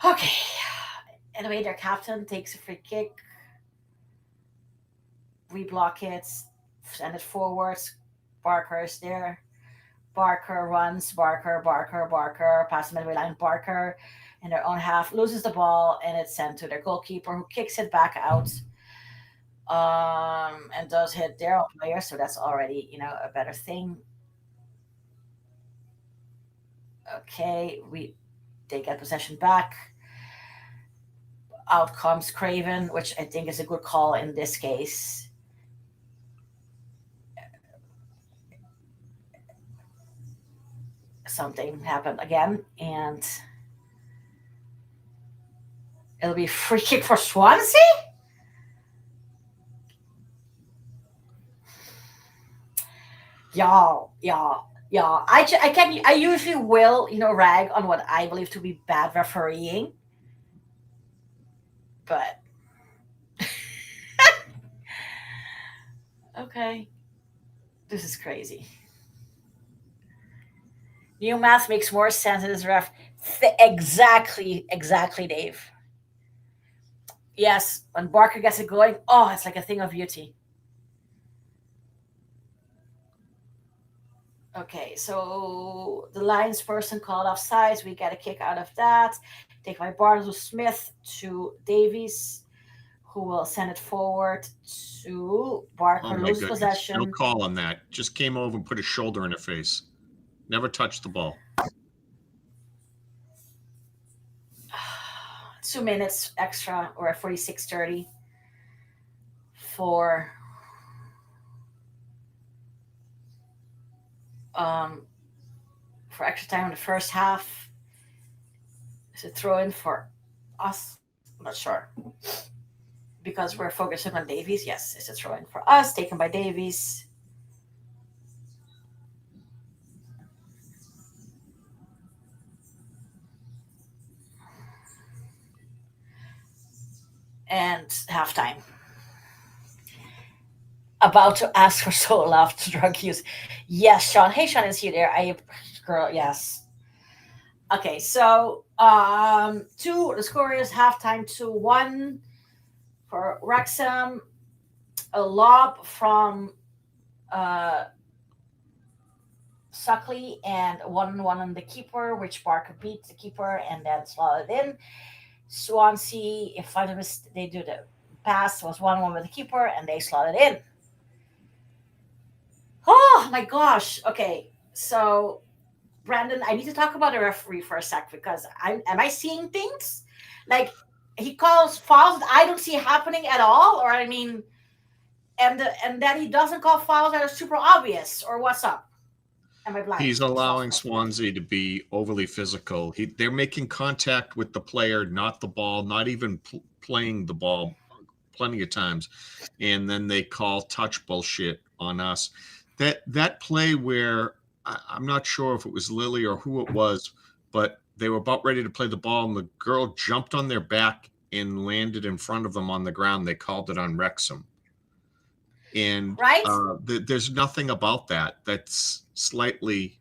Okay. Anyway, their captain takes a free kick. We block it, send it forwards. Barker is there. Barker runs. Barker. Past the midway line. Barker in their own half loses the ball, and it's sent to their goalkeeper, who kicks it back out. And does hit their own player, so that's already a better thing. Okay, they get possession back. Out comes Craven, which I think is a good call in this case. Something happened again, and It'll be free kick for Swansea. Yeah. I usually will, rag on what I believe to be bad refereeing, but okay, this is crazy. New math makes more sense in this ref. Exactly, Dave. Yes, when Barker gets it going, oh, it's like a thing of beauty. Okay, so the Lions person called offsides. We get a kick out of that. Take by Bartle Smith to Davies, who will send it forward to Barker. Oh my Lose goodness. possession. No call on that. Just came over and put his shoulder in her face. Never touched the ball. 2 minutes extra, or 46:30 for extra time in the first half. Is it throw in for us? I'm not sure. Because we're focusing on Davies. Yes, it's a throw in for us, taken by Davies. And halftime. About to ask for so love to drug use. Yes, Sean. Hey, Sean, is you there? Girl, yes. Okay, so the score is halftime 2-1 for Wrexham. A lob from Suckley and 1-1 on the keeper, which Barker beat the keeper and then slotted in. Swansea, if I missed, they do the pass, was 1-1 with the keeper and they slotted in. Oh my gosh. Okay, so Brendan, I need to talk about the referee for a sec because am I seeing things? Like he calls fouls that I don't see happening at all, or I mean, and then he doesn't call fouls that are super obvious, or what's up? Am I blind? He's allowing Swansea to be overly physical. They're making contact with the player, not the ball, not even playing the ball plenty of times. And then they call touch bullshit on us. That play where I'm not sure if it was Lily or who it was, but they were about ready to play the ball and the girl jumped on their back and landed in front of them on the ground. They called it on Wrexham. And right? There's nothing about that that's slightly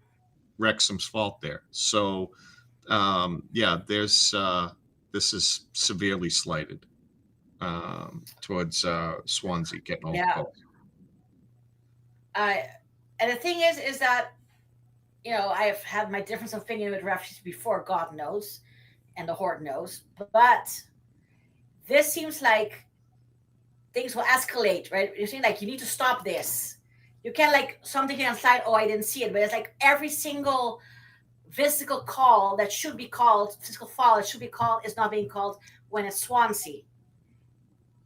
Wrexham's fault there. So, this is severely slighted towards Swansea getting all the calls. And the thing is that, I've had my difference of opinion with referees before, God knows, and the Horde knows, but this seems like things will escalate, right? You're saying like you need to stop this. You can't like something on the side, oh, I didn't see it, but it's like every single physical call that should be called, physical foul that should be called is not being called when it's Swansea.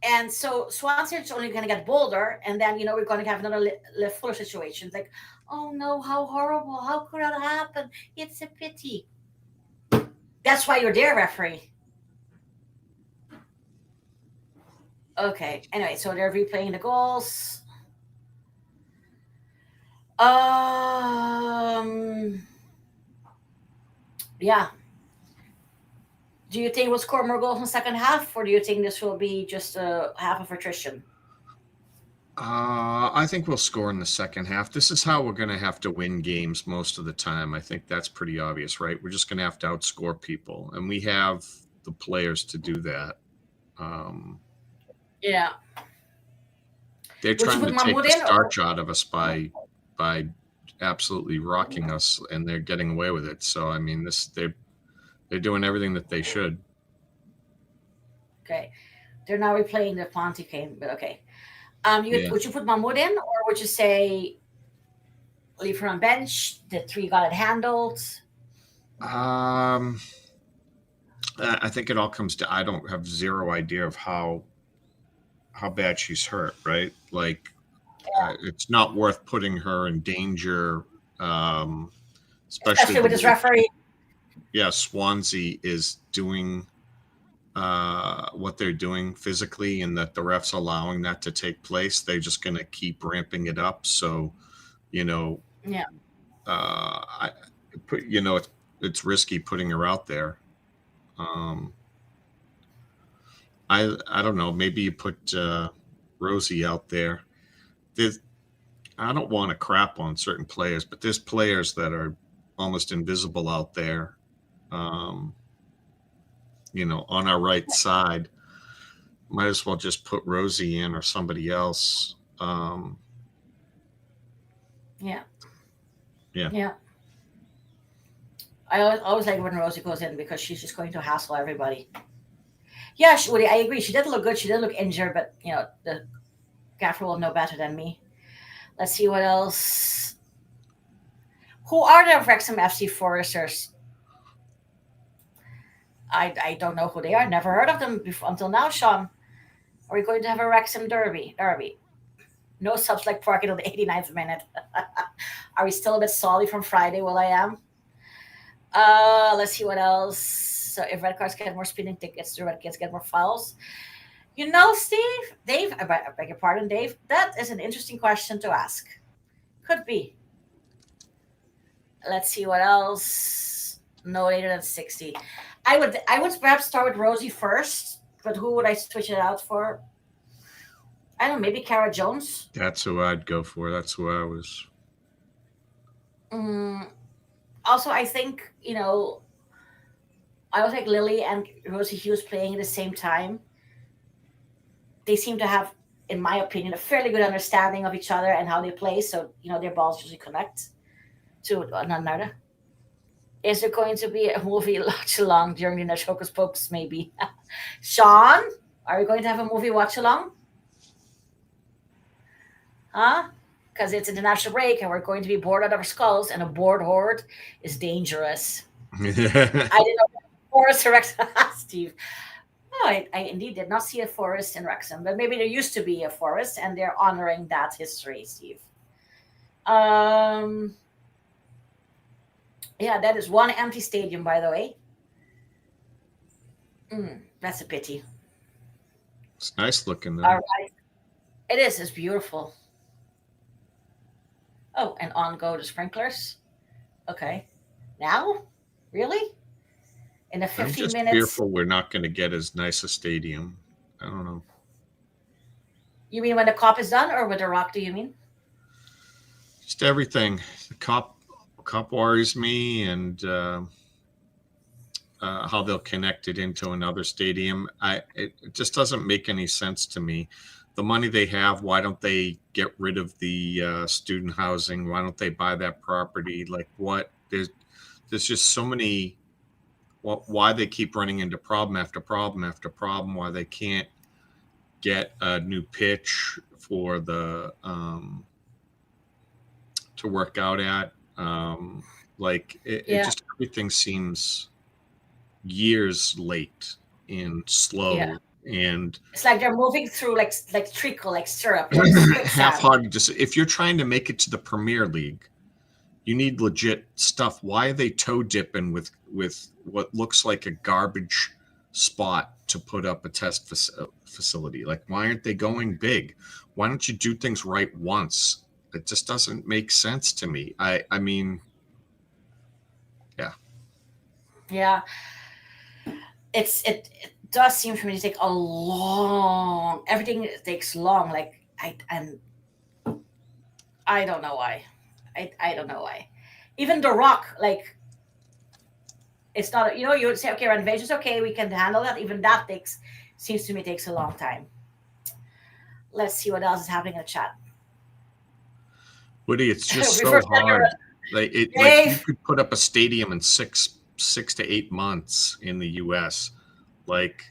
And so Swansea is only going to get bolder, and then, we're going to have another Fuller situation. Like, oh no, how horrible. How could that happen? It's a pity. That's why you're there, referee. Okay, anyway, so they're replaying the goals. Yeah. Do you think we'll score more goals in the second half, or do you think this will be just a half of attrition? I think we'll score in the second half. This is how we're going to have to win games most of the time. I think that's pretty obvious, right? We're just going to have to outscore people, and we have the players to do that. Yeah. They're trying to take the starch out of us by absolutely rocking us, and they're getting away with it. So, I mean, they're doing everything that they should. Okay. They're now replaying the Ponty game, but okay. Would you put Mahmoud in, or would you say leave her on bench? The three got it handled? I think it all comes to, I don't have zero idea of how bad she's hurt, right? Like, it's not worth putting her in danger, especially with this referee. Yeah, Swansea is doing what they're doing physically, and that the refs allowing that to take place. They're just going to keep ramping it up. So, Yeah. I put, it's risky putting her out there. Um, I don't know. Maybe you put Rosie out there. There's, I don't want to crap on certain players, but there's players that are almost invisible out there. Um, on our right side, might as well just put Rosie in or somebody else. Yeah. Yeah. Yeah. I always like when Rosie goes in because she's just going to hassle everybody. Yeah, Woody, I agree. She did look good. She did look injured, but the gaffer will know better than me. Let's see what else. Who are the Wrexham FC Foresters? I don't know who they are. Never heard of them before, until now, Sean. Are we going to have a Wrexham derby? No subs like Park until the 89th minute. Are we still a bit salty from Friday? Well, I am. Let's see what else. So if red cards get more speeding tickets, the red kids get more fouls. Dave, I beg your pardon, Dave. That is an interesting question to ask. Could be. Let's see what else. No later than 60. I would perhaps start with Rosie first, but who would I switch it out for? I don't know, maybe Kara Jones. That's who I'd go for. That's who I was. Mm, Also, I think I was like Lily and Rosie Hughes playing at the same time. They seem to have, in my opinion, a fairly good understanding of each other and how they play. So their balls usually connect to one another. Is there going to be a movie watch along during the Nash Hocus Pocus? Maybe. Sean, are we going to have a movie watch along? Huh? Because it's international break and we're going to be bored out of our skulls, and a bored horde is dangerous. I didn't know Forest or Wrexham, Steve. No, I indeed did not see a forest in Wrexham, but maybe there used to be a forest and they're honoring that history, Steve. Um, yeah, that is one empty stadium, by the way. That's a pity. It's nice looking All though. right, it is. It's beautiful. Oh, and on go the sprinklers. Okay, now, really, in the I'm 15 just minutes. fearful we're not going to get as nice a stadium. I don't know. You mean when the cop is done, or with the rock? Do you mean? Just everything. The cop worries me, and how they'll connect it into another stadium. It just doesn't make any sense to me. The money they have, why don't they get rid of the student housing? Why don't they buy that property? Like what? There's just so many. Why they keep running into problem after problem after problem? Why they can't get a new pitch for the to work out at? Like it Yeah, just everything seems years late and yeah. slow and It's like they're moving through like treacle, like syrup, like quicksand. half-hearted. Just if you're trying to make it to the Premier League, you need legit stuff. Why are they toe dipping with what looks like a garbage spot to put up a test facility? Like, why aren't they going big? Why don't you do things right once? It just doesn't make sense to me. I mean, yeah. Yeah, it does seem for me to take a long. Everything takes long. Like I don't know why. I don't know why. Even the rock, like it's not. You would say okay, renovations okay, we can handle that. Even that takes seems to me takes a long time. Let's see what else is happening in the chat. Woody, it's just Before so hard. Like you Dave, could put up a stadium in 6 to 8 months in the U.S. Like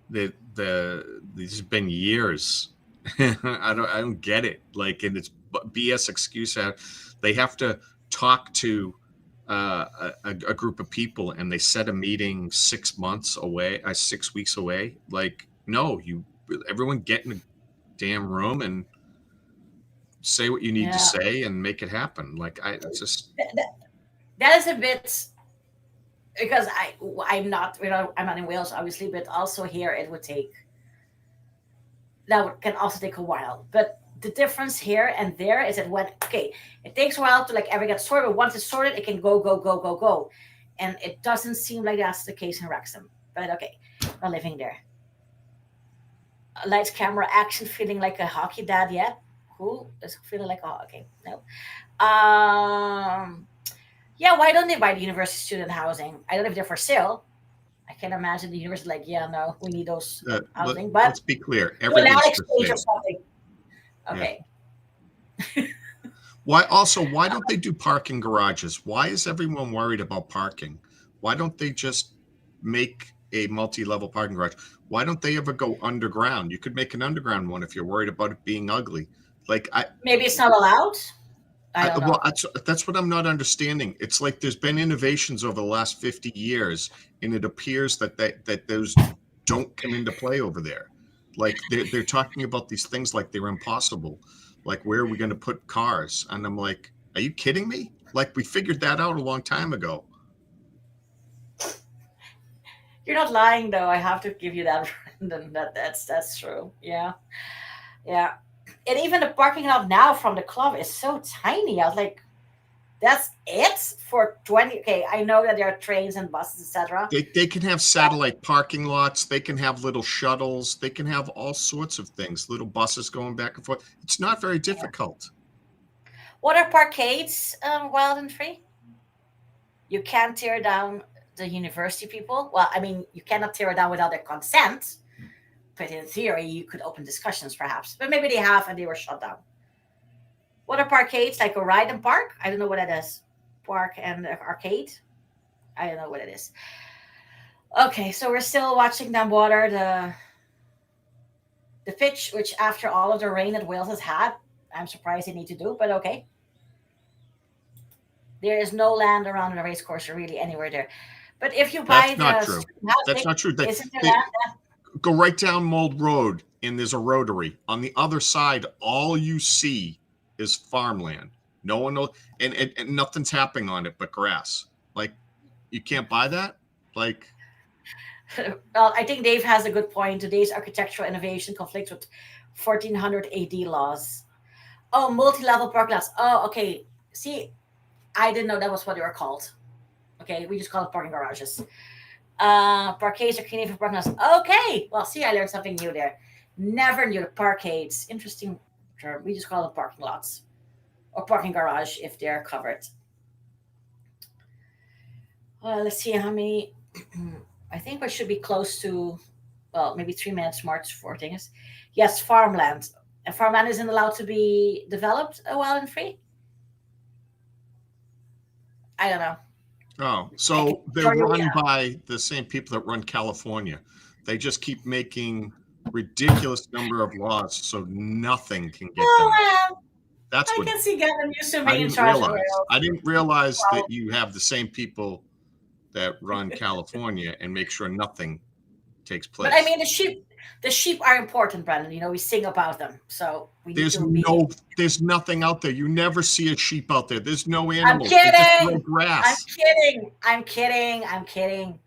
these have been years. I don't get it. Like, and it's BS excuse. They have to talk to a group of people, and they set a meeting 6 months away, 6 weeks away. Like, no, everyone get in a damn room and say what you need to yeah, say and make it happen. Like, it's just that is a bit because I'm not, I'm not in Wales, obviously, but also here it would take, can also take a while. But the difference here and there is that it takes a while to like ever get sorted, but once it's sorted, it can go, go, go, go, go. And it doesn't seem like that's the case in Wrexham. But okay, we're living there. Lights, camera, action, feeling like a hockey dad yet? Who is feeling like okay, no. Yeah, why don't they buy the university student housing? I don't know if they're for sale. I can imagine the university like, yeah, no, we need those housing, but let's be clear, do an everything's for exchange or sale. something. Yeah. Okay. Why don't they do parking garages? Why is everyone worried about parking? Why don't they just make a multi-level parking garage? Why don't they ever go underground? You could make an underground one if you're worried about it being ugly. Maybe it's not allowed. I don't know. Well, that's what I'm not understanding. It's like there's been innovations over the last 50 years, and it appears that those don't come into play over there. Like they're talking about these things like they're impossible. Like, where are we going to put cars? And I'm like, are you kidding me? Like, we figured that out a long time ago. You're not lying, though. I have to give you that, Brendan. That's true. Yeah, yeah. And even the parking lot now from the club is so tiny. I was like, that's it for 20. Okay, I know that there are trains and buses, etc. They can have satellite parking lots. They can have little shuttles. They can have all sorts of things, little buses going back and forth. It's not very difficult. What are parkades, wild and free? You can't tear down the university people. Well, I mean, you cannot tear it down without their consent. But in theory, you could open discussions perhaps. But maybe they have and they were shut down. What are parkades? Like a ride and park? I don't know what that is. Park and arcade? I don't know what it is. Okay, so we're still watching them water the pitch, which after all of the rain that Wales has had, I'm surprised they need to do, but okay. There is no land around the race course or really anywhere there. But if you buy That's not true. That's not true. Isn't there land? Go right down Mold Road, and there's a rotary. On the other side, all you see is farmland. No one knows, and nothing's happening on it but grass. Like, you can't buy that? Like, well, I think Dave has a good point. Today's architectural innovation conflicts with 1400 AD laws. Oh, multi-level parking lots. Oh, okay. See, I didn't know that was what they were called. Okay, we just call it parking garages. Parkades are Canadian for parking lots. Okay, well, see, I learned something new there. Never knew parkades. Interesting term. We just call them parking lots or parking garage if they're covered. Let's see how many. I think we should be close to, well, maybe 3 minutes more for things. Yes, farmland. And farmland isn't allowed to be developed wild and free? I don't know. oh, so they're run by the same people that run California. They just keep making ridiculous number of laws so nothing can get done. That's I what can see Gavin used to I be in didn't charge of realize. rails. I didn't realize that you have the same people that run California and make sure nothing takes place. But I mean, the sheep are important, Brendan. You know, we sing about them, so we need to be. There's nothing out there. You never see a sheep out there. There's no animals. I'm kidding. There's just no grass. I'm kidding.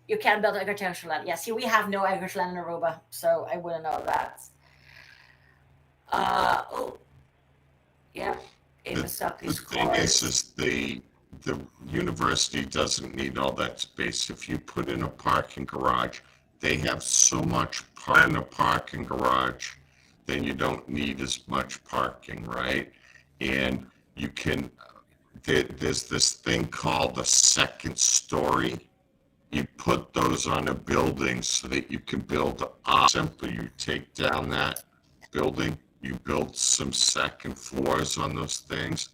You can't build agricultural land. Yeah, see, we have no agricultural land in Aruba, so I wouldn't know that. Yeah. The thing is the university doesn't need all that space. If you put in a parking garage, they have so much in a parking garage, then you don't need as much parking, right? And you can, there's this thing called the second story. You put those on a building so that you can build simply you take down that building, you build some second floors on those things.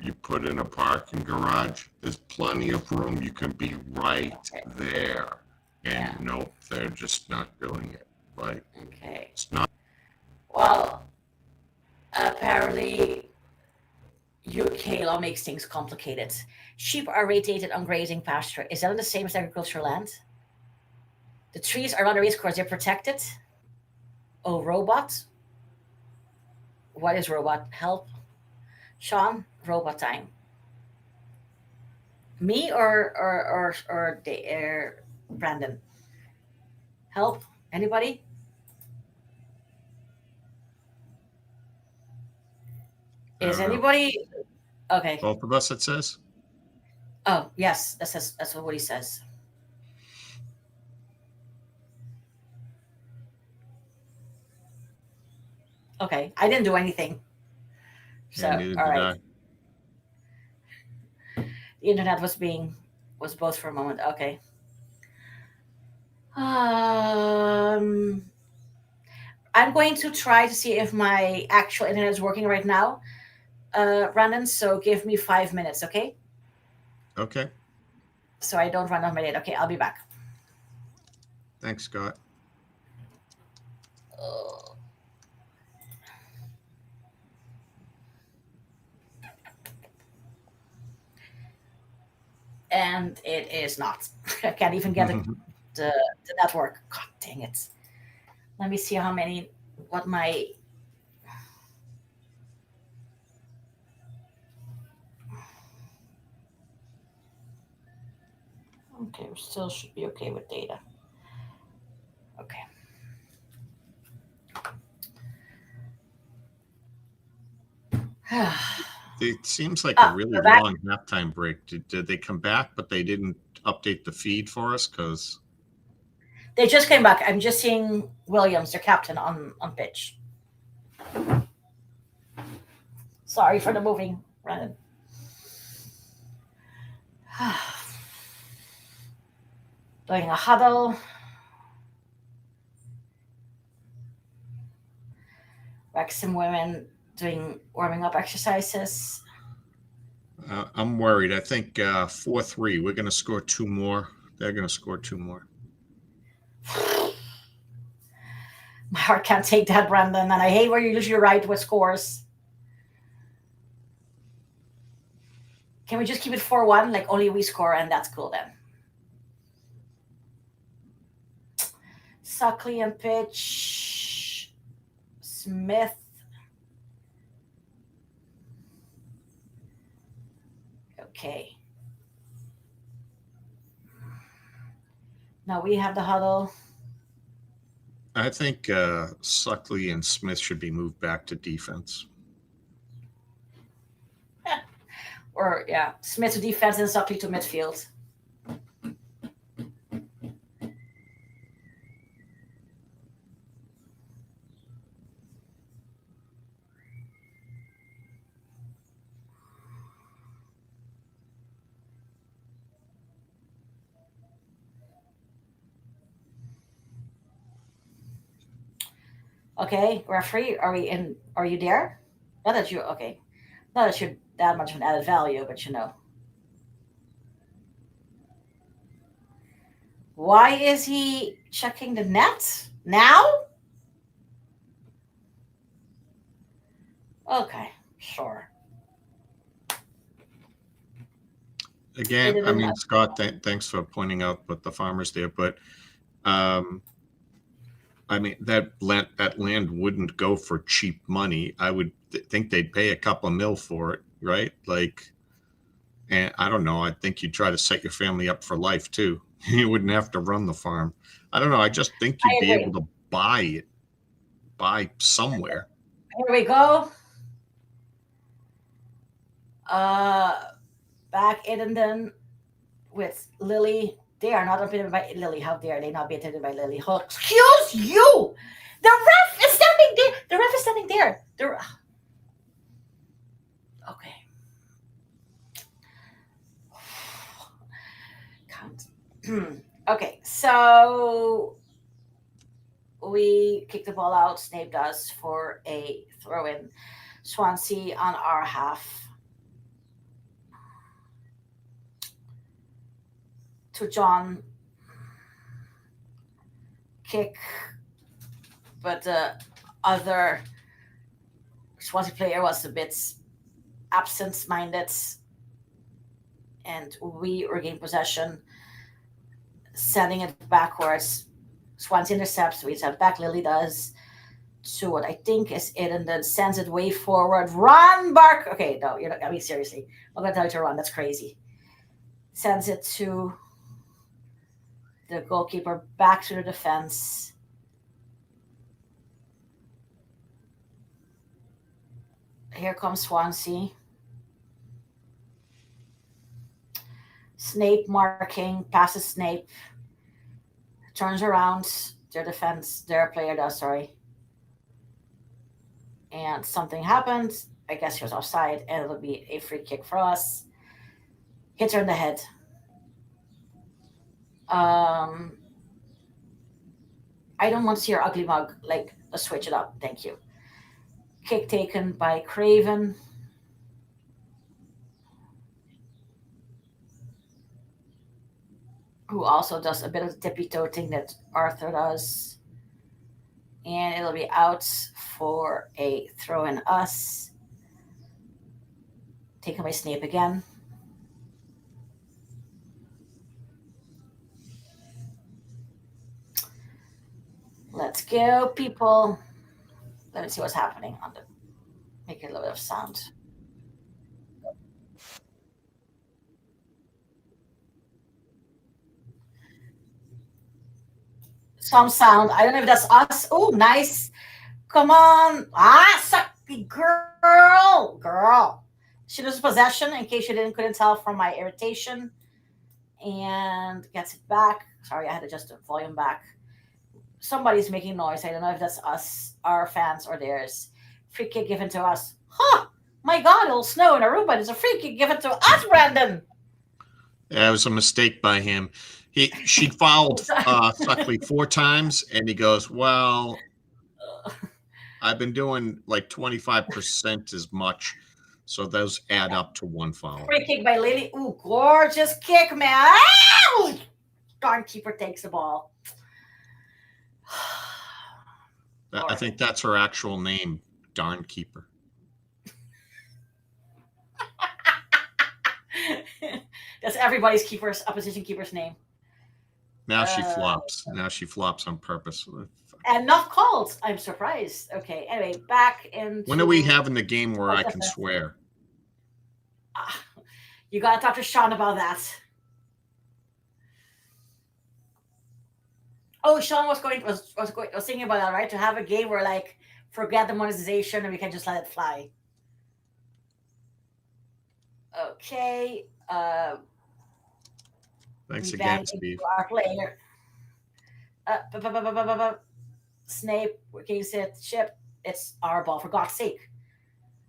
You put in a parking garage. There's plenty of room. You can be right there. And nope, they're just not doing it. Right? Okay. It's not. Well, apparently, UK law makes things complicated. Sheep are rotated on grazing pasture. Is that the same as agricultural land? The trees around the racecourse, they're protected. Oh, robot. What is robot? Help. Sean, robot time. Me or Brandon? Help? Anybody? Is anybody okay? Both of us, it says. Oh yes, that's what he says. Okay, I didn't do anything. Yeah, So neither all did right, I. the internet was both for a moment. Okay. Um, I'm going to try to see if my actual internet is working right now, Brandon. So give me 5 minutes, okay? Okay. So I don't run off my data. Okay, I'll be back. Thanks, Scott. Uh, and it is not. I can't even get the network. God dang it. Let me see what my. Okay, we still should be okay with data. Okay. It seems like a really We're back. long halftime break. Did they come back, but they didn't update the feed for us? Because They just came back. I'm just seeing Williams, their captain, on pitch. Sorry for the moving, Brandon. Doing a huddle. Wrexham women doing warming up exercises. I'm worried. I think 4-3. We're going to score two more. They're going to score two more. My heart can't take that, Brandon. And I hate where you're usually right with scores. Can we just keep it 4-1? Like only we score, and that's cool then. Suckley and pitch. Smith. Okay. Now we have the huddle. I think Suckley and Smith should be moved back to defense. Or, yeah, Smith to defense and Suckley to midfield. Okay, referee, are we in? Are you there? Not that you okay. Not that you're that much of an added value, but you know. Why is he checking the net now? Okay, sure. Again, I mean, Scott, thanks for pointing out what the farmers there, but I mean that land wouldn't go for cheap money. I would think they'd pay a couple of mil for it, right? Like, and I don't know. I think you'd try to set your family up for life too. You wouldn't have to run the farm. I don't know. I just think you'd be able to buy somewhere. Here we go. Back Edendon with Lily. They are not updated by Lily. How dare they not be attended by Lily? Oh, excuse you! The ref is standing there. The ref is standing there. Okay. Count. Okay, so we kick the ball out. Snape does for a throw in. Swansea on our half. To John. Kick. But the other Swansea player was a bit absent-minded. And we regain possession. Sending it backwards. Swansea intercepts. We send back. Lily does. To what I think is it, and then sends it way forward. Run, Bark. Okay, no, you're not. I mean, seriously, I'm gonna tell you to run. That's crazy. Sends it to the goalkeeper, back to the defense. Here comes Swansea. Snape marking, passes Snape. Turns around, their player does, sorry. And something happened. I guess he was offside, and it'll be a free kick for us. Hits her in the head. I don't want to see her ugly mug. Like, let's switch it up. Thank you. Kick taken by Craven. Who also does a bit of the tippy-toe thing that Arthur does. And it'll be out for a throw in us. Taken by Snape again. Let's go, people. Let me see what's happening on the. Make a little bit of sound. Some sound. I don't know if that's us. Oh, nice. Come on. Sucky girl. She loses possession in case you couldn't tell from my irritation. And gets it back. Sorry, I had to adjust the volume back. Somebody's making noise. I don't know if that's us, our fans, or theirs. Free kick given to us. My God, it'll snow in Aruba. There's a free kick given to us, Brendan. Yeah, it was a mistake by him. She fouled Suckley 4 times, and he goes, well, I've been doing like 25% as much, so those add up to 1 foul. Free kick by Lily. Ooh, gorgeous kick, man. Darn keeper takes the ball. I think that's her actual name, Darn Keeper. That's everybody's opposition keeper's name. Now she flops. Now she flops on purpose. And not called. I'm surprised. Okay, anyway, back in. When are we having the game where I can swear? You got to talk to Sean about that. Oh, Sean was thinking about that, right? To have a game where, like, forget the monetization and we can just let it fly. Okay. Thanks again, Steve. Our player. Snape, working ship. It's our ball, for God's sake.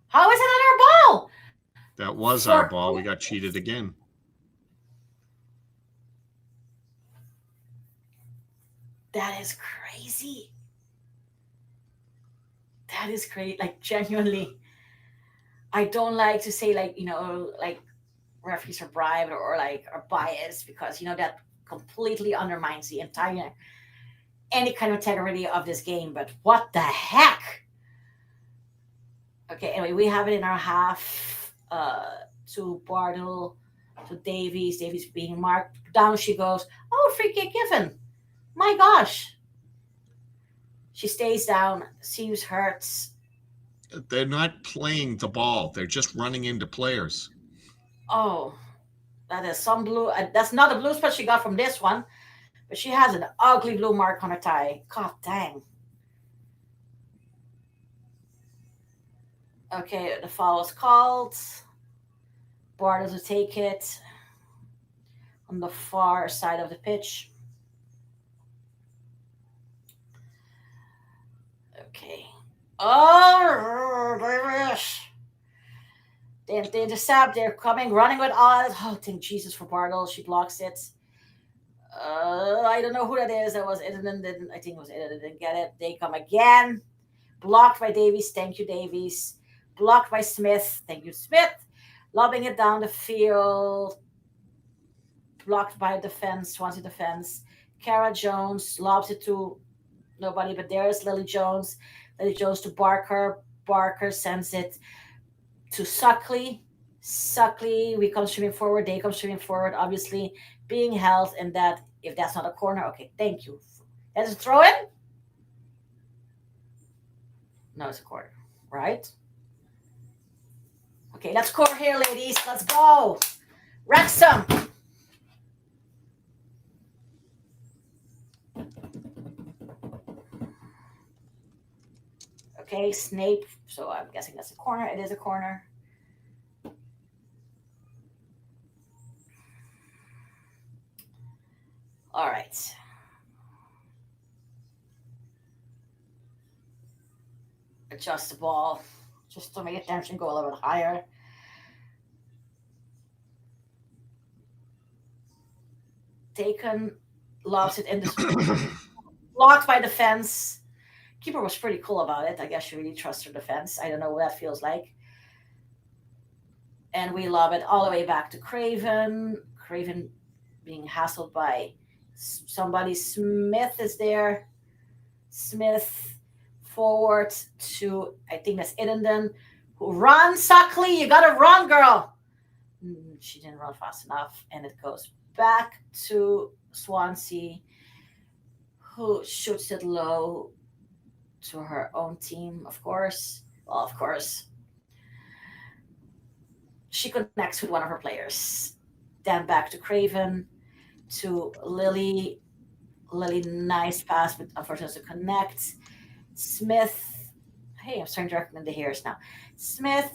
How is it not our ball? That was our ball. We got cheated again. That is crazy. That is crazy. Like, genuinely. I don't like to say, like, like referees are bribed or like are biased, because that completely undermines the entire any kind of integrity of this game. But what the heck? Okay, anyway, we have it in our half to Bartle, to Davies. Davies being marked. Down she goes. Oh, free kick given. My gosh. She stays down, seems hurt. They're not playing the ball. They're just running into players. Oh, that is some blue. That's not the blue spot she got from this one, but she has an ugly blue mark on her tie. God dang. Okay, the foul is called. Bartle to take it on the far side of the pitch. Okay. Oh, Davis. They intercept. They're coming, running with odds. Oh, thank Jesus for Bartle. She blocks it. I don't know who that is. That was Adran. I think it was Adran. Didn't get it. They come again. Blocked by Davies. Thank you, Davies. Blocked by Smith. Thank you, Smith. Lobbing it down the field. Blocked by defense. Swansea defense. Cara Jones lobs it to nobody, but there's Lily Jones. Lily Jones to Barker. Barker sends it to Suckley. Suckley, we come streaming forward. They come streaming forward, obviously being held. And that, if that's not a corner, okay, thank you. That's a throw in? No, it's a corner, right? Okay, let's score here, ladies. Let's go. Wrexham. Okay, Snape. So I'm guessing that's a corner. It is a corner. All right. Adjust the ball just to make attention go a little bit higher. Taken, loves it in the blocked by the fence. Keeper was pretty cool about it. I guess she really trusts her defense. I don't know what that feels like. And we lob it all the way back to Craven. Craven being hassled by somebody. Smith is there. Smith forward to, I think that's Idenden. Run, Suckley. You got to run, girl. She didn't run fast enough. And it goes back to Swansea, who shoots it low to her own team, of course. Well, of course. She connects with one of her players. Then back to Craven, to Lily. Lily, nice pass, but unfortunately to connect. Smith. Hey, I'm starting to recommend the hairs now. Smith.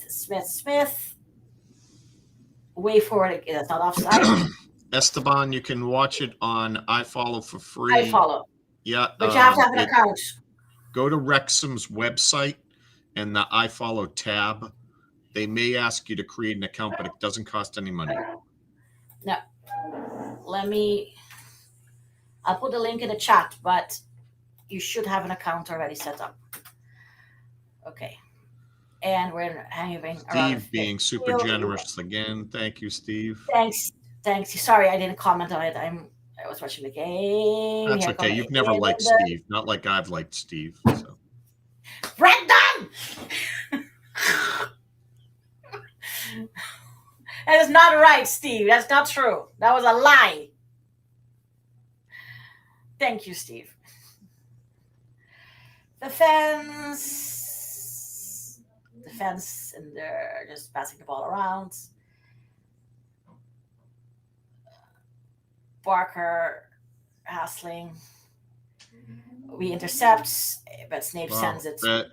Way forward. That's not offside. Esteban, you can watch it on iFollow for free. iFollow. Yeah. But you have to have an account. Go to Wrexham's website and the iFollow tab. They may ask you to create an account, but it doesn't cost any money. No. I'll put the link in the chat, but you should have an account already set up. Okay. And we're hanging around. Steve being super generous again. Thank you, Steve. Thanks. Sorry, I didn't comment on it. I was watching the game. That's okay. You've never liked Steve. Not like I've liked Steve. So. Brendan! That is not right, Steve. That's not true. That was a lie. Thank you, Steve. The fence, and they're just passing the ball around. Barker hassling. We intercepts, but Snape sends it. The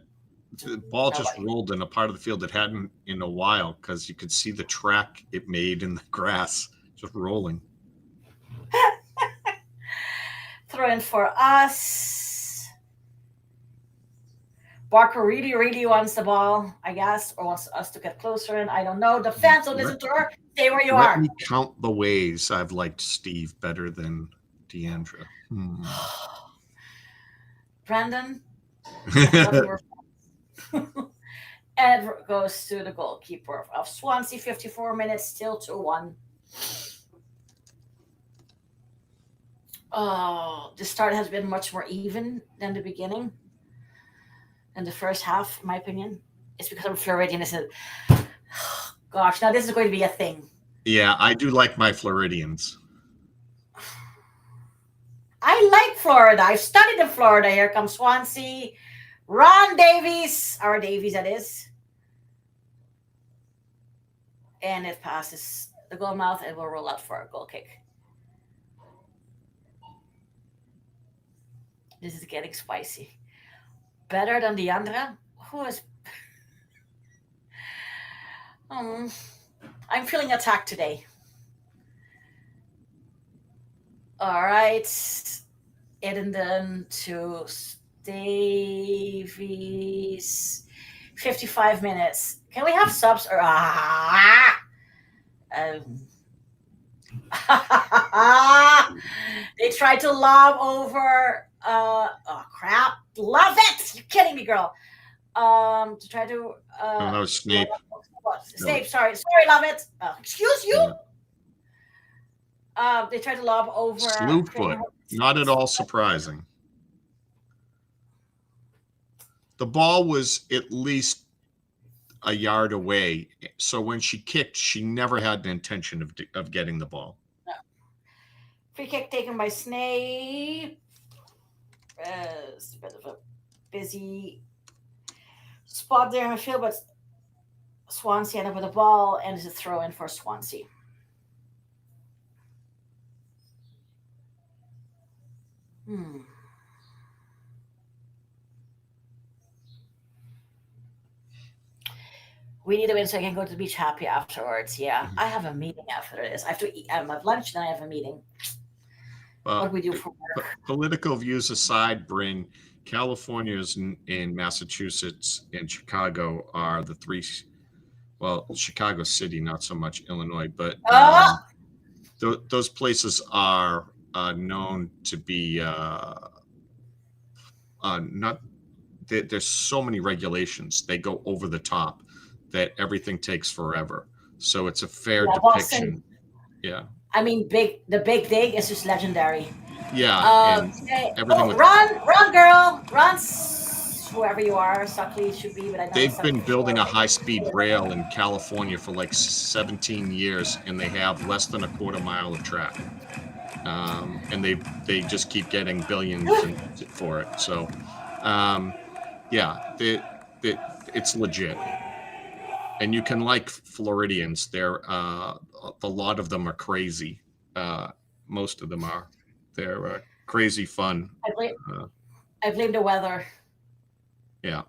ball just rolled in a part of the field that hadn't in a while because you could see the track it made in the grass just rolling. Throw in for us. Barker really, really wants the ball, I guess, or wants us to get closer in. I don't know. The fans don't listen to her. Stay where you are. Let me count the ways I've liked Steve better than Diandra. Brendan. Ed goes to the goalkeeper of Swansea. 54 minutes, still 2-1. The start has been much more even than the beginning. And the first half, in my opinion, it's because I'm Floridian. Gosh, now this is going to be a thing. Yeah, I do like my Floridians. I like Florida. I've studied in Florida. Here comes Swansea. Ron Davies, our Davies, that is. And it passes the goal mouth and will roll out for a goal kick. This is getting spicy. Better than Diandra? Who is... I'm feeling attacked today. All right. Edenden to Davies. 55 minutes. Can we have subs or they tried to lob over oh crap. Love it. You're kidding me, girl. To try to that was Snape. Snape, sorry, love it. Excuse you. They tried to lob over Slew foot. Not at all surprising. The ball was at least a yard away, so when she kicked, she never had the intention of getting the ball. No. Free kick taken by Snape. It's a bit of a busy spot there in the field, but Swansea ended up with the ball, and it's a throw in for Swansea. We need to win so I can go to the beach happy afterwards. Yeah, I have a meeting after this. I have to eat. I have lunch, then I have a meeting. What do we do for work? Political views aside, Bryn, California's in Massachusetts and Chicago are the three. Well, Chicago City, not so much Illinois, but those places are known to be not. There's so many regulations. They go over the top that everything takes forever. So it's a fair depiction. Boston. Yeah. I mean, the big dig is just legendary. Yeah. Okay. Run, girl, run. Whoever you are, Suckley should be, but I know they've been building a high-speed rail in California for like 17 years, and they have less than a quarter mile of track. And they just keep getting billions for it. So, yeah, it's legit. And you can like Floridians. They're a lot of them are crazy. Most of them are. They're crazy fun. I blame the weather. Yeah.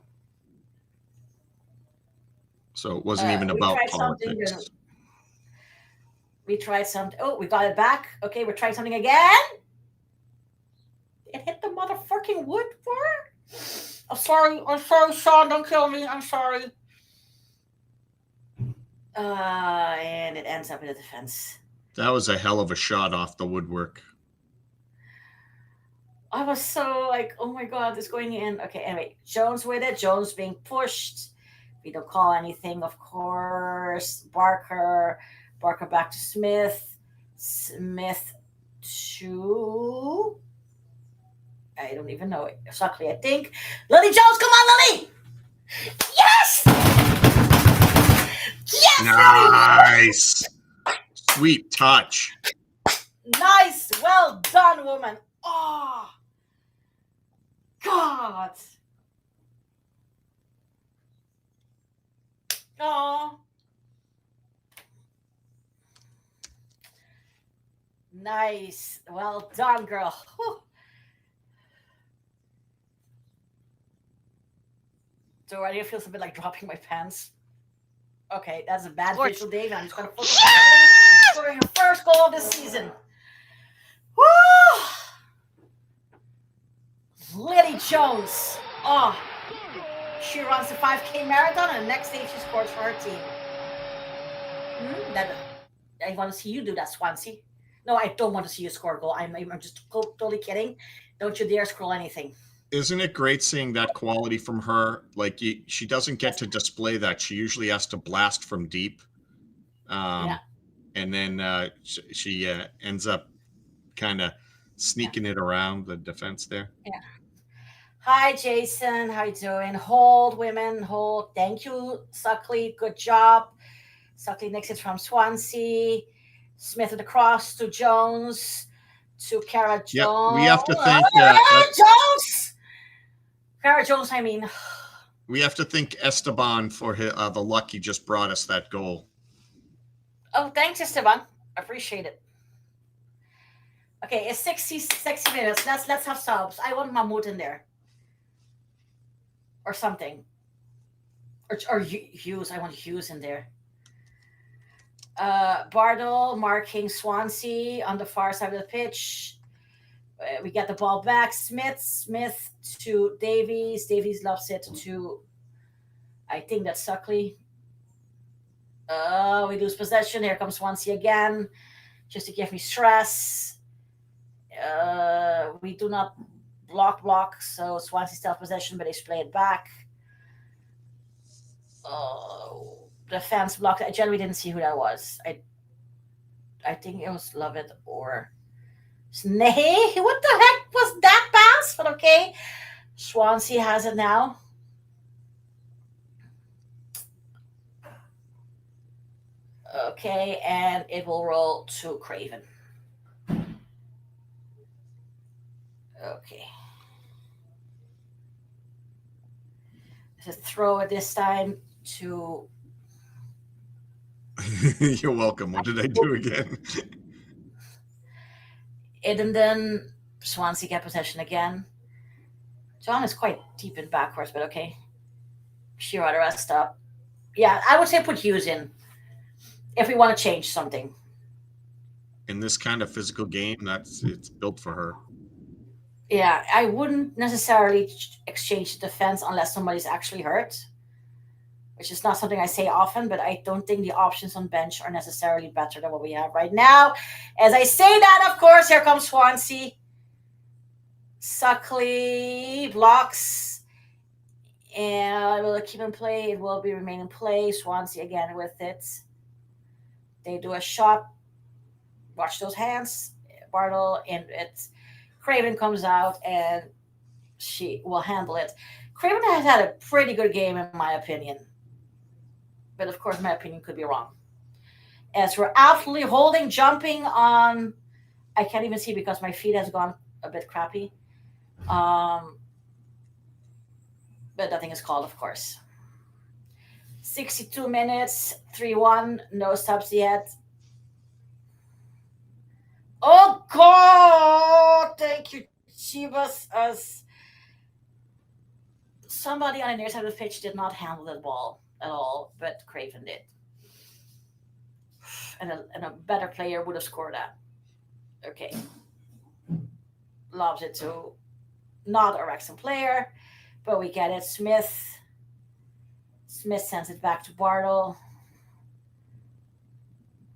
So it wasn't even about politics. We tried something. Oh, we got it back. Okay, we're trying something again. It hit the motherfucking wood for. I'm sorry, Sean. Don't kill me. I'm sorry. And it ends up in the defense. That was a hell of a shot off the woodwork. I was so like, oh my God, it's going in. Okay, anyway, Jones with it. Jones being pushed. We don't call anything, of course. Barker back to Smith. Smith to... I don't even know it. Suckley, I think. Lily Jones, come on, Lily! Yes! Yes! Nice! Sweet touch. Nice! Well done, woman. Oh! God! Oh! Nice. Well done, girl. Whew. So already it feels a bit like dropping my pants. Okay, that's a bad visual, Dave. I'm just going to focus on scoring her first goal of the season. Woo! Lily Jones. Oh, she runs the 5K marathon, and the next day she scores for her team. I want to see you do that, Swansea. No, I don't want to see you score a goal. I'm just totally kidding. Don't you dare scroll anything. Isn't it great seeing that quality from her? Like she doesn't get to display that. She usually has to blast from deep. And then she ends up kind of sneaking it around the defense there. Yeah. Hi, Jason. How you doing? Hold, women. Hold. Thank you, Suckley. Good job. Suckley nicks it from Swansea. Smith with the cross to Jones. To Cara Jones. Yep, we have to thank Jones! Cara Jones, I mean. We have to thank Esteban for the luck he just brought us that goal. Oh, thanks, Esteban. Appreciate it. Okay, it's 60 minutes. Let's have subs. I want Mahmoud in there. Or something. Or Hughes. I want Hughes in there. Bardell marking Swansea on the far side of the pitch. We get the ball back. Smith to Davies. Davies loves it to, I think that's Suckley. We lose possession. Here comes Swansea again, just to give me stress. We do not block, so Swansea still have possession, but they play it back. The fans blocked. I generally didn't see who that was. I think it was Lovett or Sneh. What the heck was that pass? But okay, Swansea has it now. Okay, and it will roll to Craven. Okay. Just throw it this time to... You're welcome. What did I do again? Edenden, Swansea get possession again. John is quite deep in backwards, but okay. Shearer the rest up. Yeah, I would say put Hughes in if we want to change something. In this kind of physical game, it's built for her. Yeah, I wouldn't necessarily exchange the defense unless somebody's actually hurt, which is not something I say often, but I don't think the options on bench are necessarily better than what we have right now. As I say that, of course, here comes Swansea. Suckley blocks, and will keep in play. It will be remain in play. Swansea again with it. They do a shot. Watch those hands, Bartle, and it's Craven comes out and she will handle it. Craven has had a pretty good game in my opinion, but of course my opinion could be wrong. As we're absolutely holding, jumping on, I can't even see because my feet has gone a bit crappy. Um, but nothing is called, of course. 62 minutes, 3-1, no subs yet. Oh God! Thank you, Chivas. Us. Somebody on the near side of the pitch did not handle that ball at all, but Craven did. And a better player would have scored that. Okay. Lobs it to not a Wrexham player, but we get it. Smith sends it back to Bartle.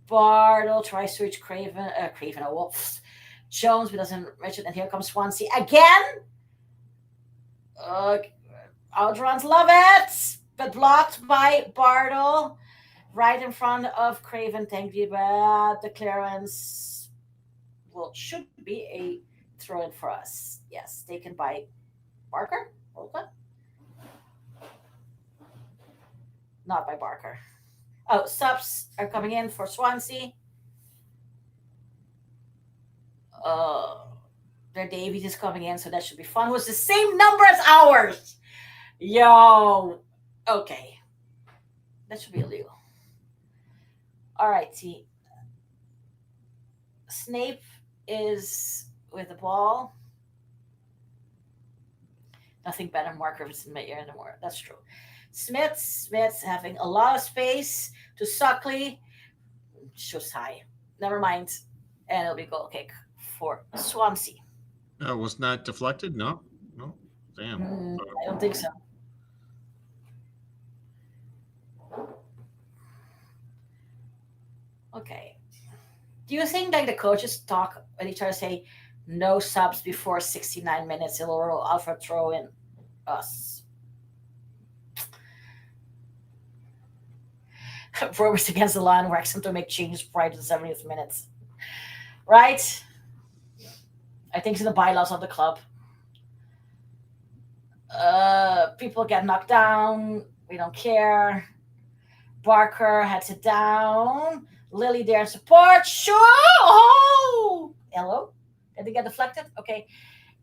Bartle tries to reach Craven, a wolf. Jones, but doesn't reach it, and here comes Swansea again. Adran's love it, but blocked by Bartle, right in front of Craven. Thank you, but the clearance should be a throw in for us. Yes, taken by Barker. Okay. Not by Barker. Oh, subs are coming in for Swansea. Their Davies is coming in, so that should be fun. It was the same number as ours. Yo. Okay. That should be illegal. All right, see. Snape is with the ball. Nothing better than Mark Rivers in my ear anymore. That's true. Smith's having a lot of space to Suckley. Shows high. Never mind. And it'll be goal kick for Swansea. Was not deflected? No. Damn. I don't think so. Okay. Do you think like the coaches talk when they try to say no subs before 69 minutes? It'll roll Alfred throw in us. Rovers against the line, Wrexham to make changes prior to the 70th minutes. Right? I think it's in the bylaws of the club. People get knocked down. We don't care. Barker heads it down. Lily there in support. Sure. Oh! Hello? Did they get deflected? Okay.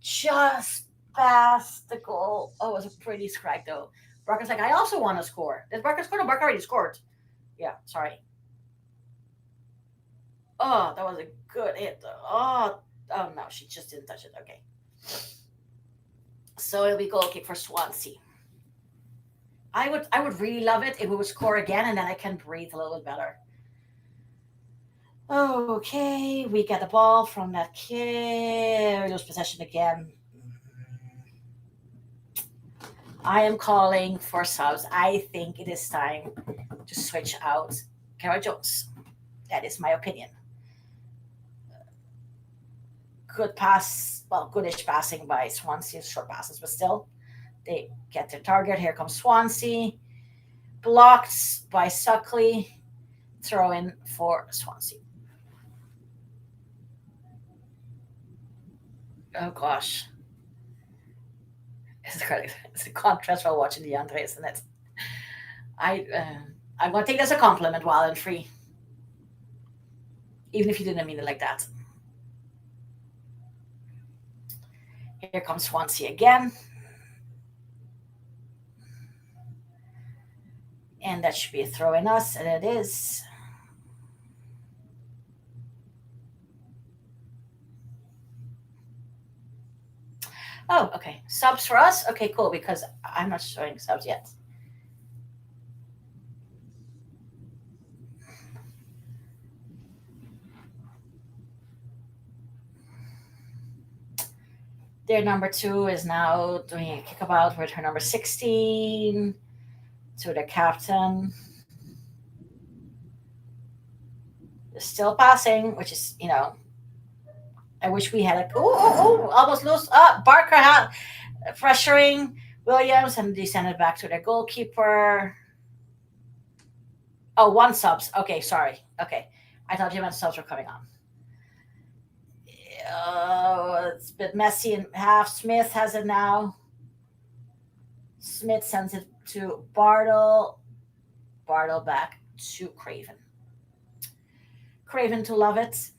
Just past the goal. Oh, it was a pretty strike, though. Barker's like, I also want to score. Did Barker score? No, Barker already scored. Yeah, sorry. Oh, that was a good hit, though. Oh, no, she just didn't touch it. Okay. So it'll be goal kick for Swansea. I would really love it if we would score again, and then I can breathe a little bit better. Okay, we get the ball from that kid. We lose possession again. I am calling for subs. I think it is time to switch out Kara Jones. That is my opinion. Good pass, well, goodish passing by Swansea, short passes, but still, they get their target. Here comes Swansea. Blocked by Suckley. Throw in for Swansea. Oh gosh. It's a contrast while watching Diandra, isn't it? I'm going to take this as a compliment while I'm free. Even if you didn't mean it like that. Here comes Swansea again. And that should be a throw in us, and it is. Oh, okay. Subs for us? Okay, cool, because I'm not showing subs yet. Their number 2 is now doing a kickabout with her number 16 to the captain. Still passing, which is, I wish we had a. Almost loose. Barker pressuring Williams and they send it back to their goalkeeper. Oh, 1 subs. Okay, sorry. Okay. I thought you meant subs were coming on. It's a bit messy in half. Smith has it now. Smith sends it to Bartle. Bartle back to Craven. Craven to Lovett.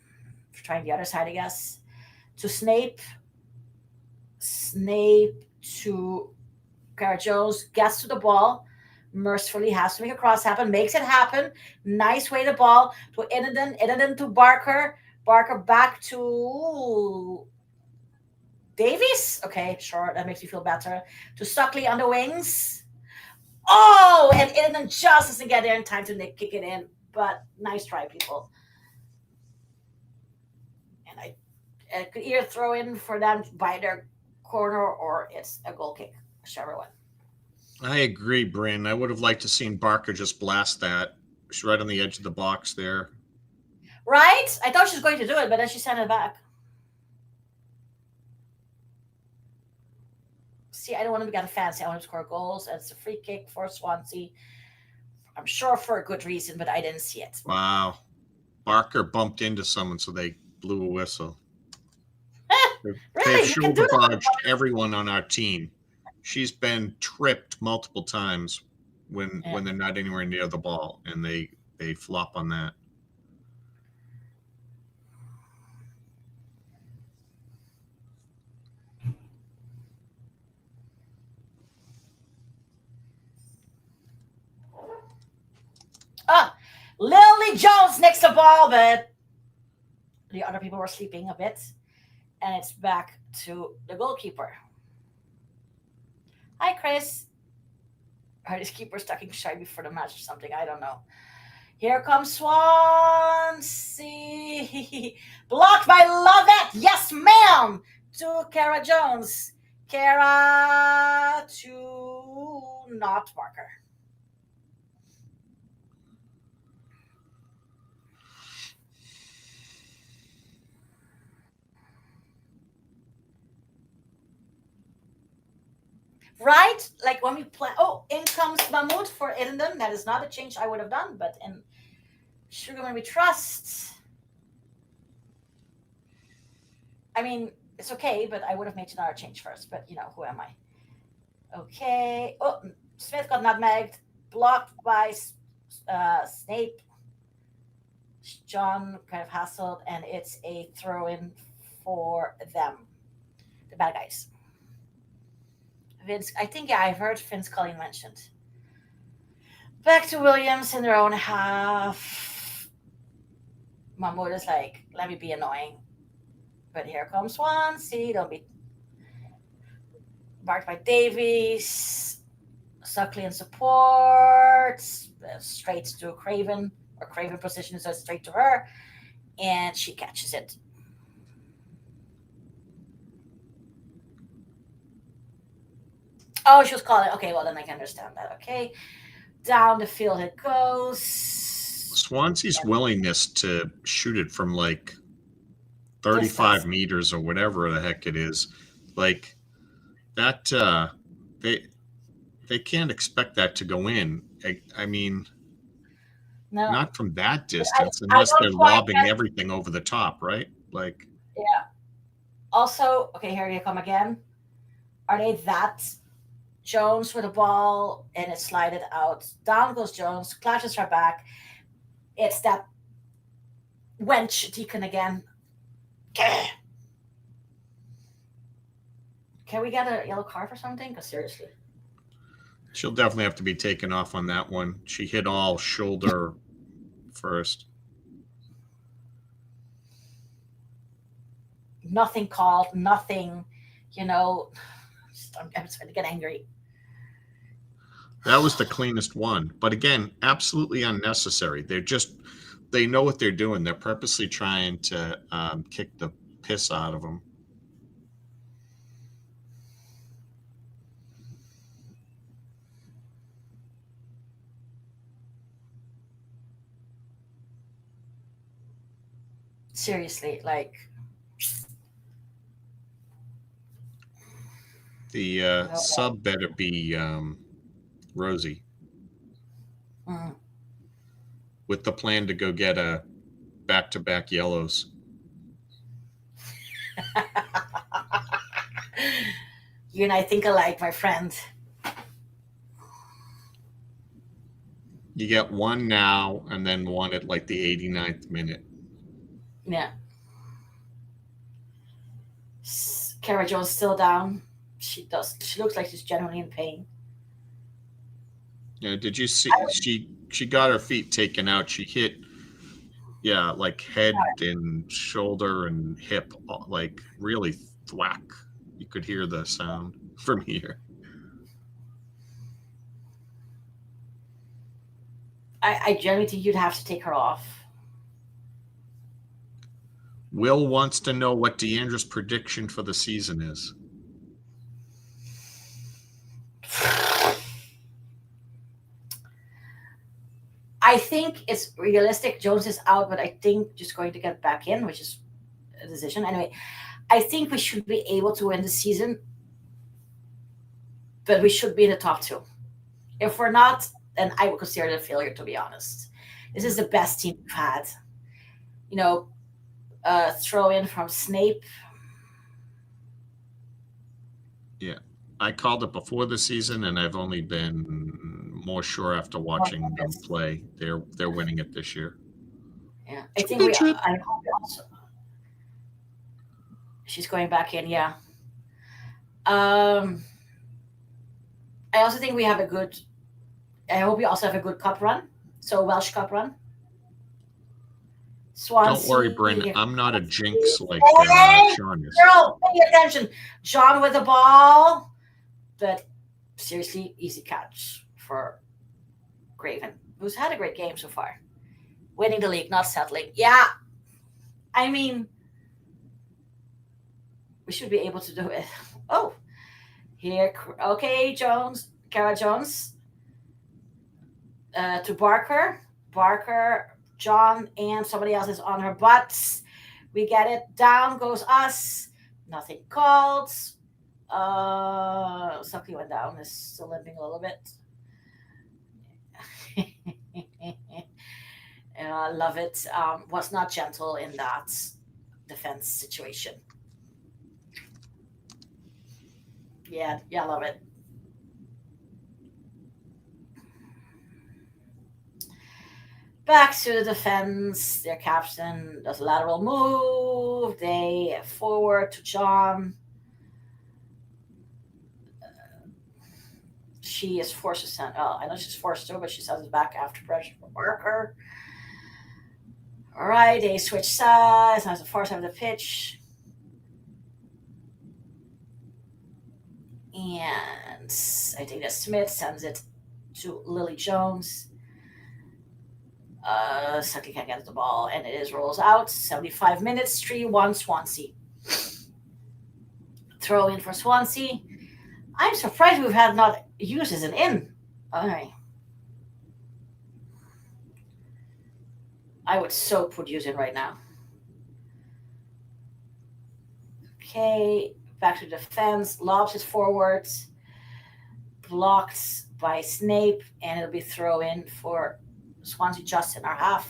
Trying the other side, I guess. To Snape. Snape to Cara Jones. Gets to the ball. Mercifully has to make a cross happen. Makes it happen. Nice way the ball to Inenden. Inenden to Barker. Barker back to Davies. Okay, sure. That makes me feel better. To Suckley on the wings. Oh, and Inenden just doesn't get there in time to kick it in. But nice try, people. And I could either throw in for them by their corner or it's a goal kick. Whichever one. I agree, Bryn. I would have liked to seen Barker just blast that. She's right on the edge of the box there. Right? I thought she was going to do it, but then she sent it back. See, I don't want to get fancy. I want to score goals. And it's a free kick for Swansea. I'm sure for a good reason, but I didn't see it. Wow. Barker bumped into someone, so they blew a whistle. Really? They've shoulder barged everyone on our team. She's been tripped multiple times when they're not anywhere near the ball, and they flop on that. Lily Jones next to the ball, but the other people were sleeping a bit. And it's back to the goalkeeper. Hi, Chris. Are these keepers talking shy before the match or something? I don't know. Here comes Swansea. Blocked by Lovett. Yes, ma'am. To Cara Jones. Cara to not Barker. Right? Like when we play. Oh, in comes Mahmoud for Inenden. That is not a change I would have done, but in Sugar when we trust. I mean, it's okay, but I would have made another change first. But who am I? Okay. Oh, Smith got nutmegged. Blocked by Snape. John kind of hassled, and it's a throw-in for them, the bad guys. Vince, I think, I've heard Vince Cullen mentioned. Back to Williams in their own half. Mahmoud is like, let me be annoying. But here comes Swansea. Don't be marked by Davies. Suckley in support. Straight to Craven. Or Craven positions it straight to her. And she catches it. Oh, she was calling. Okay, well, then I can understand that. Okay. Down the field it goes. Swansea's willingness to shoot it from like 35 meters or whatever the heck it is, like that, they can't expect that to go in. I mean, no, not from that distance, unless they're lobbing everything over the top, right? Like, yeah. Also, okay, here you come again. Are they that? Jones with a ball and it slided out. Down goes Jones, clashes her back. It's that wench Deacon again. Can we get a yellow card or something? Because seriously. She'll definitely have to be taken off on that one. She hit all shoulder first. Nothing called, nothing, I'm starting to get angry. That was the cleanest one. But again, absolutely unnecessary. They know what they're doing. They're purposely trying to kick the piss out of them. Seriously, like The no. sub better be Rosie, Mm. with the plan to go get a back-to-back yellows. You and I think alike, my friend. You get one now and then one at like the 89th minute. Yeah. Kara Jones still down. She does. She looks like she's genuinely in pain. Did you see she got her feet taken out? She hit, yeah, like head and shoulder and hip, like really thwack. You could hear the sound from here. I genuinely think you'd have to take her off. Will wants to know what Diandra's prediction for the season is. I think it's realistic. Jones is out, but I think just going to get back in, which is a decision. Anyway, I think we should be able to win the season, but we should be in the top two. If we're not, then I would consider it a failure, to be honest. This is the best team we've had. You know, throw in from Snape. Yeah, I called it before the season, and I've only been more sure after watching them play. They're winning it this year. Yeah, I think we. I hope also. She's going back in. Yeah. I also think we have a good. I hope we also have a good cup run. So Welsh Cup run. Swansea. Don't worry, Bryn. I'm not a jinx like Sean is. Girl, pay attention. John with the ball, but seriously, easy catch for Graven, who's had a great game so far. Winning the league, not settling. Yeah, I mean, we should be able to do it. Oh, here, okay, Jones, Kara Jones, to Barker. John and somebody else is on her butts. We get it. Down goes us. Nothing called. Something went down. Is still limping a little bit. I love it. Was not gentle in that defense situation. Yeah, I love it. Back to the defense. Their captain does a lateral move. They forward to John. She is forced to send. Oh, I know she's forced to, but she sends it back after pressure from Barker. All right, they switch sides. Now it's the far side of the pitch. And I think that Smith sends it to Lily Jones. Sucky can't get the ball, and it is rolls out. 75 minutes, 3-1 Swansea. Throw in for Swansea. I'm surprised we've had not used as an in. All right. I would so put use in right now. Okay, back to defense. Lobs it forward. Blocked by Snape, and it'll be throw in for Swansea just in our half.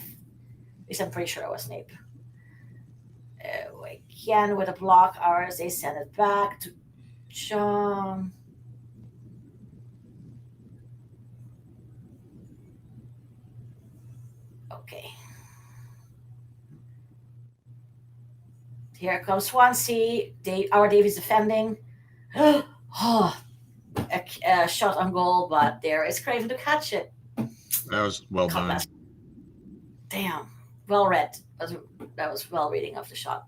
At least I'm pretty sure it was Snape. Again, with a block, ours, they send it back to John. Okay. Here comes Swansea. Our Davies defending. Oh, a shot on goal, but there is Craven to catch it. That was well done. Damn. Well read. That was well reading of the shot.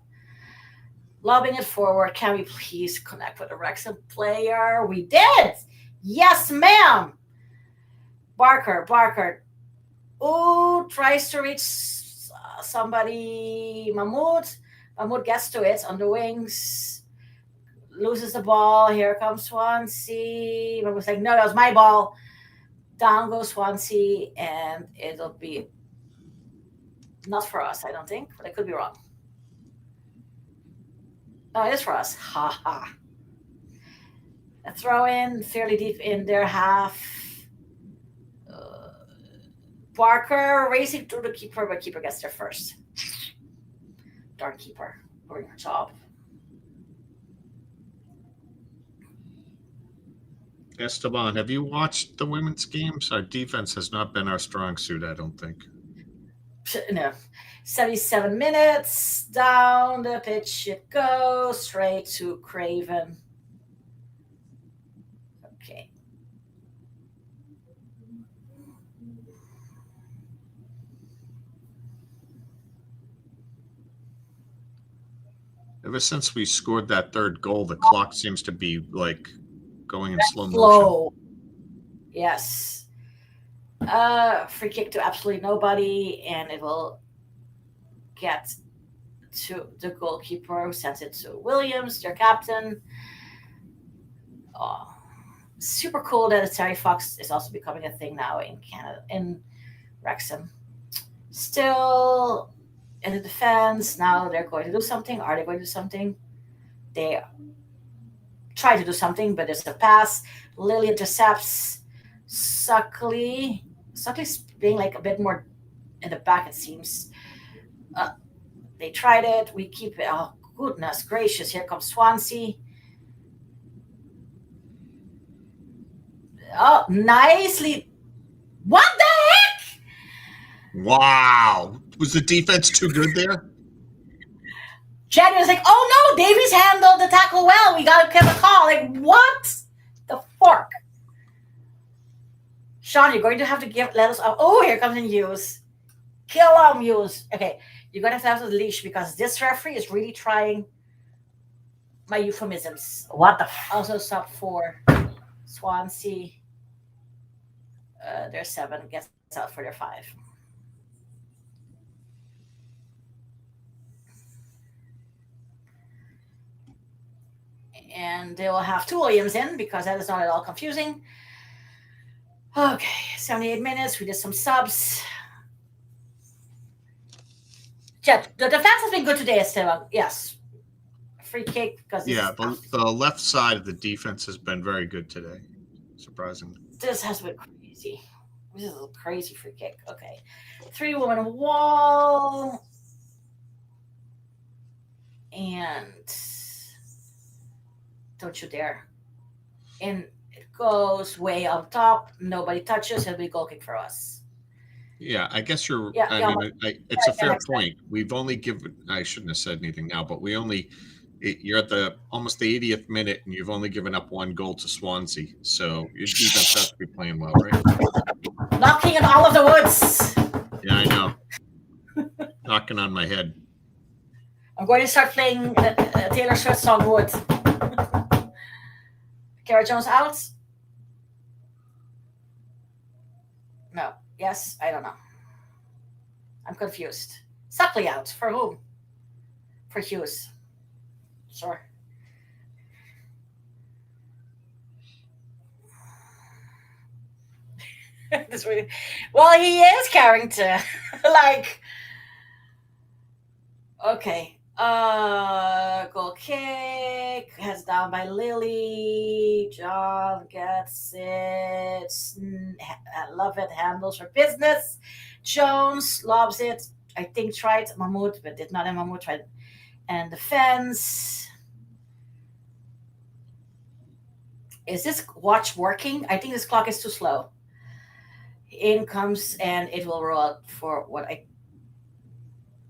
Lobbing it forward. Can we please connect with a Wrexham player? We did. Yes, ma'am. Barker. Oh, tries to reach somebody. Mahmoud gets to it on the wings. Loses the ball. Here comes Swansea. Mahmoud's like, no, that was my ball. Down goes Swansea, and it'll be not for us, I don't think, but I could be wrong. Oh, it is for us. Ha ha. A throw in fairly deep in their half. Uh, Barker racing through the keeper, but keeper gets there first. Darn keeper, doing her job. Esteban, have you watched the women's games? Our defense has not been our strong suit, I don't think. No. 77 minutes, down the pitch it goes, straight to Craven. Okay. Ever since we scored that third goal, the clock seems to be like going in slow motion. Yes. Free kick to absolutely nobody, and it will get to the goalkeeper, who sends it to Williams, their captain. Oh, super cool that a Terry Fox is also becoming a thing now in Canada, in Wrexham. Still in the defense. Now they're going to do something. Are they going to do something? They try to do something, but there's a pass. Lily intercepts Suckley. Suckley's being like a bit more in the back, it seems. They tried it. We keep it. Oh, goodness gracious. Here comes Swansea. Oh, nicely. What the heck? Wow. Was the defense too good there? Jenny was like, oh no, Davies handled the tackle well. We got to give a call. Like, what the fork? Sean, you're going to have to let us up. Oh, here comes in Hughes. Kill him, Hughes. Okay, you're going to have the leash because this referee is really trying my euphemisms. What the Also sub for Swansea. Their 7 gets out for their 5. And they will have 2 Williams in because that is not at all confusing. Okay, 78 minutes. We did some subs. Yeah, the defense has been good today, Esteban. Yes. Free kick because the left side of the defense has been very good today. Surprisingly. This has been crazy. This is a crazy free kick. Okay. 3 women wall. And don't you dare. In it goes way up top. Nobody touches. It'll be a goal kick for us. Yeah, I guess you're. It's a fair point. We've only given. I shouldn't have said anything now, but you're at almost the 80th minute, and you've only given up 1 goal to Swansea. So your defense has to be playing well, right? Knocking in all of the woods. Yeah, I know. Knocking on my head. I'm going to start playing Taylor Swift song Wood. Kara Jones out? No. Yes? I don't know. I'm confused. Suckley out. For whom? For Hughes. Sure. Well, he is Carrington. Like, okay. Goal kick. Heads down by Lily. John gets it. I love it. Handles her business. Jones lobs it. I think tried Mahmoud, but did not. And Mahmoud tried. And defense. Is this watch working? I think this clock is too slow. In comes and it will roll out for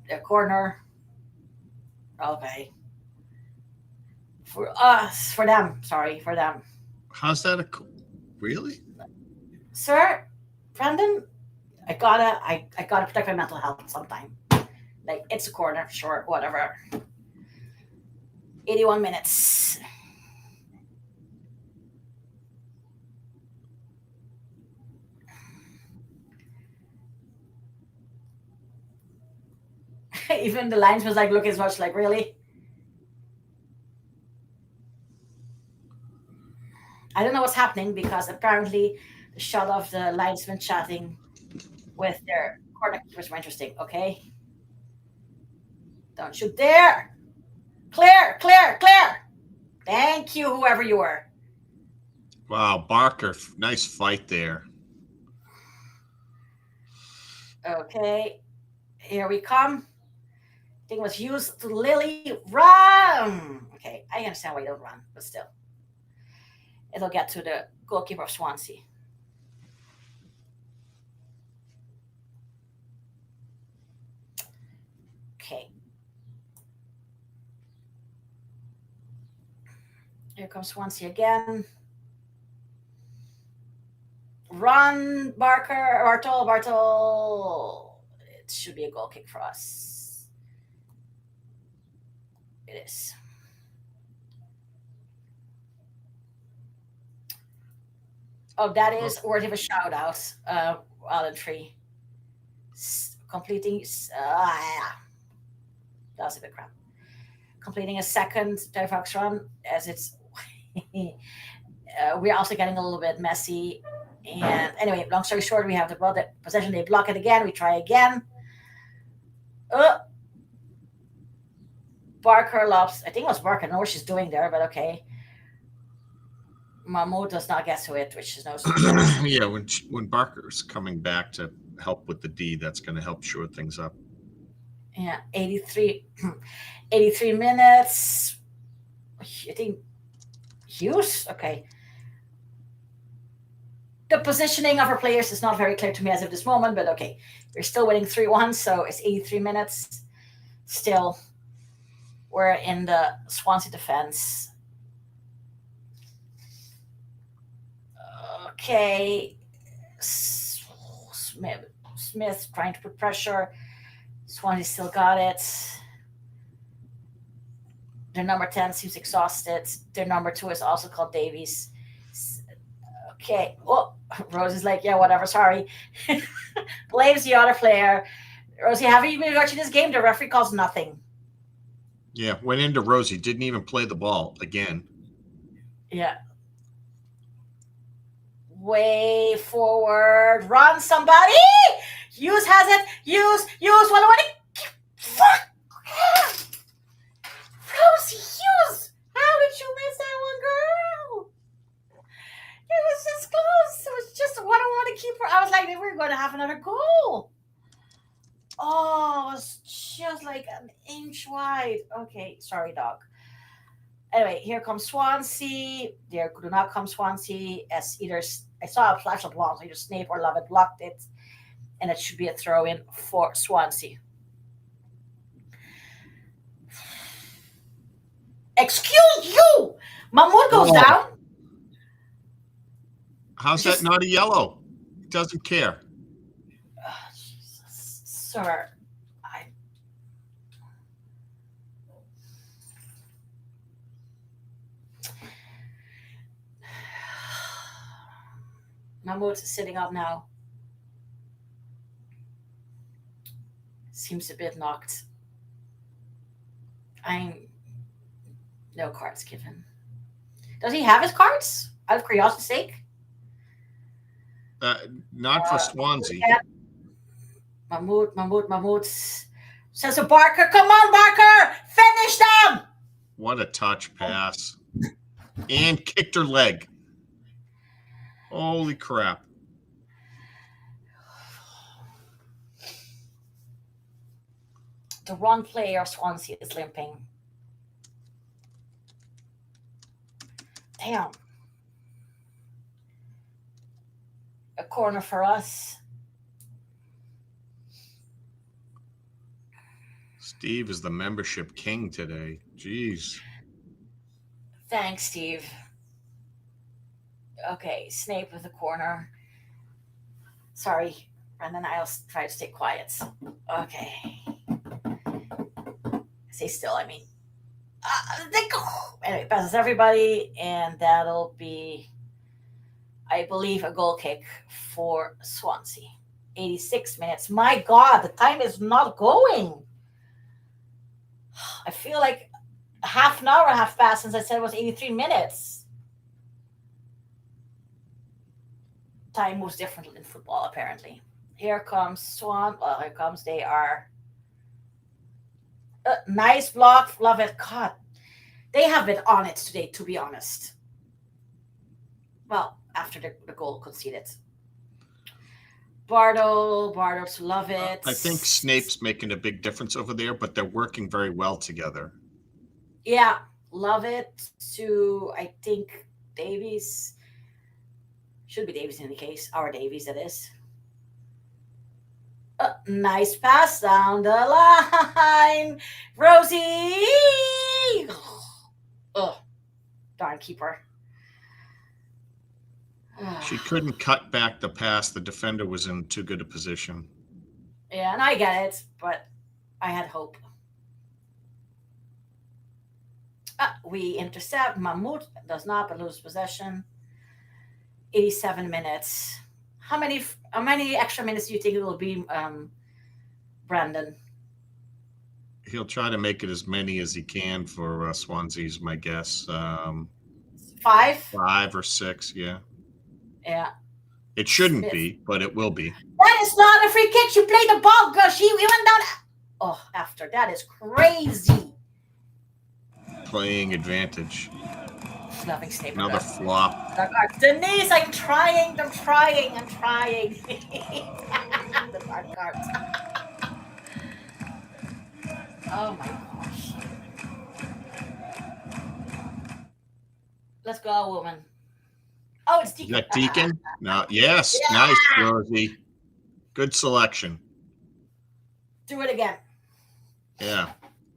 a corner. Okay. For us, for them. Sorry, for them. How's that really? Sir, Brendan, I gotta protect my mental health sometime. Like, it's a corner, sure, whatever. 81 minutes. Even the lines was like, look as much like, really? I don't know what's happening because apparently the shot of the linesman chatting with their corner was more interesting. Okay. Don't you dare. Clear. Clear. Thank you, whoever you were. Wow, Barker, nice fight there. Okay, here we come. Thing was used to Lily. Run! Okay, I understand why you don't run, but still. It'll get to the goalkeeper of Swansea. Okay. Here comes Swansea again. Run, Bartle. It should be a goal kick for us. It is. Oh, that is worthy of a shout out. Alan Tree. Completing. Yeah. That was a bit crap. Completing a second Fox run as it's. We're also getting a little bit messy. And anyway, long story short, we have the possession. They block it again. We try again. Barker lobs. I think it was Barker. I don't know what she's doing there, but okay. Mahmoud does not get to it, which is no surprise. Yeah, when Barker's coming back to help with the D, that's going to help shore things up. Yeah, 83 minutes. I think Hughes. Okay. The positioning of our players is not very clear to me as of this moment, but okay. We're still winning 3-1, so it's 83 minutes. Still, we're in the Swansea defense. Okay. Smith trying to put pressure. Swansea still got it. Their number 10 seems exhausted. Their number 2 is also called Davies. Okay. Oh, Rose is like, yeah, whatever. Sorry. Blames the other player. Rosie, haven't you been watching this game? The referee calls nothing. Yeah, went into Rosie. Didn't even play the ball again. Yeah. Way forward. Run, somebody. Hughes has it. Hughes. What do fuck. Rosie Hughes. How did you miss that one, girl? It was just close. It was just one on the keeper. I was like, we're going to have another goal. Oh, it was just like an inch wide. Okay, sorry, dog. Anyway, here comes Swansea. There do not come Swansea as either I saw a flash of long, so either Snape or Lovett blocked it, and it should be a throw in for Swansea. Excuse you! Mahmoud goes down. How's that not a yellow? He doesn't care. Jesus, sir. Mahmoud's sitting up now. Seems a bit knocked. No cards given. Does he have his cards? Out of curiosity's sake? Not for Swansea. Mahmoud says to Barker, come on, Barker! Finish them! What a touch pass. And kicked her leg. Holy crap. The wrong player, Swansea, is limping. Damn. A corner for us. Steve is the membership king today. Jeez. Thanks, Steve. Okay, Snape with the corner. Sorry, Brendan, I'll try to stay quiet. Okay. Stay still, I mean. Anyway, passes everybody, and that'll be, I believe, a goal kick for Swansea. 86 minutes. My God, the time is not going. I feel like half an hour have passed since I said it was 83 minutes. Time moves differently in football, apparently. Here comes Swan. Well, here comes. They are. Nice block. Love it. God. They have been on it today, to be honest. Well, after the goal conceded. Bartles love it. I think Snape's making a big difference over there, but they're working very well together. Yeah, love it. To, I think, Davies. Should be Davies in any case. Our Davies, that is. Nice pass down the line. Rosie! Oh, darn keeper. She couldn't cut back the pass. The defender was in too good a position. Yeah, and I get it, but I had hope. We intercept. Mahmoud does not, but lose possession. 87 minutes. How many extra minutes do you think it will be, Brendan? He'll try to make it as many as he can for Swansea, is my guess. 5? 5 or 6, yeah. Yeah. It shouldn't be, but it will be. That is not a free kick. She played the ball, girl. We went down. Oh, after that is crazy. Playing advantage. Loving Snape. Another flop. Denise, I'm trying. The dark cards. Oh my gosh. Let's go, woman. Oh, it's Deacon. Is that Deacon? No. Yes. Yeah. Nice, Rosie. Good selection. Do it again. Yeah.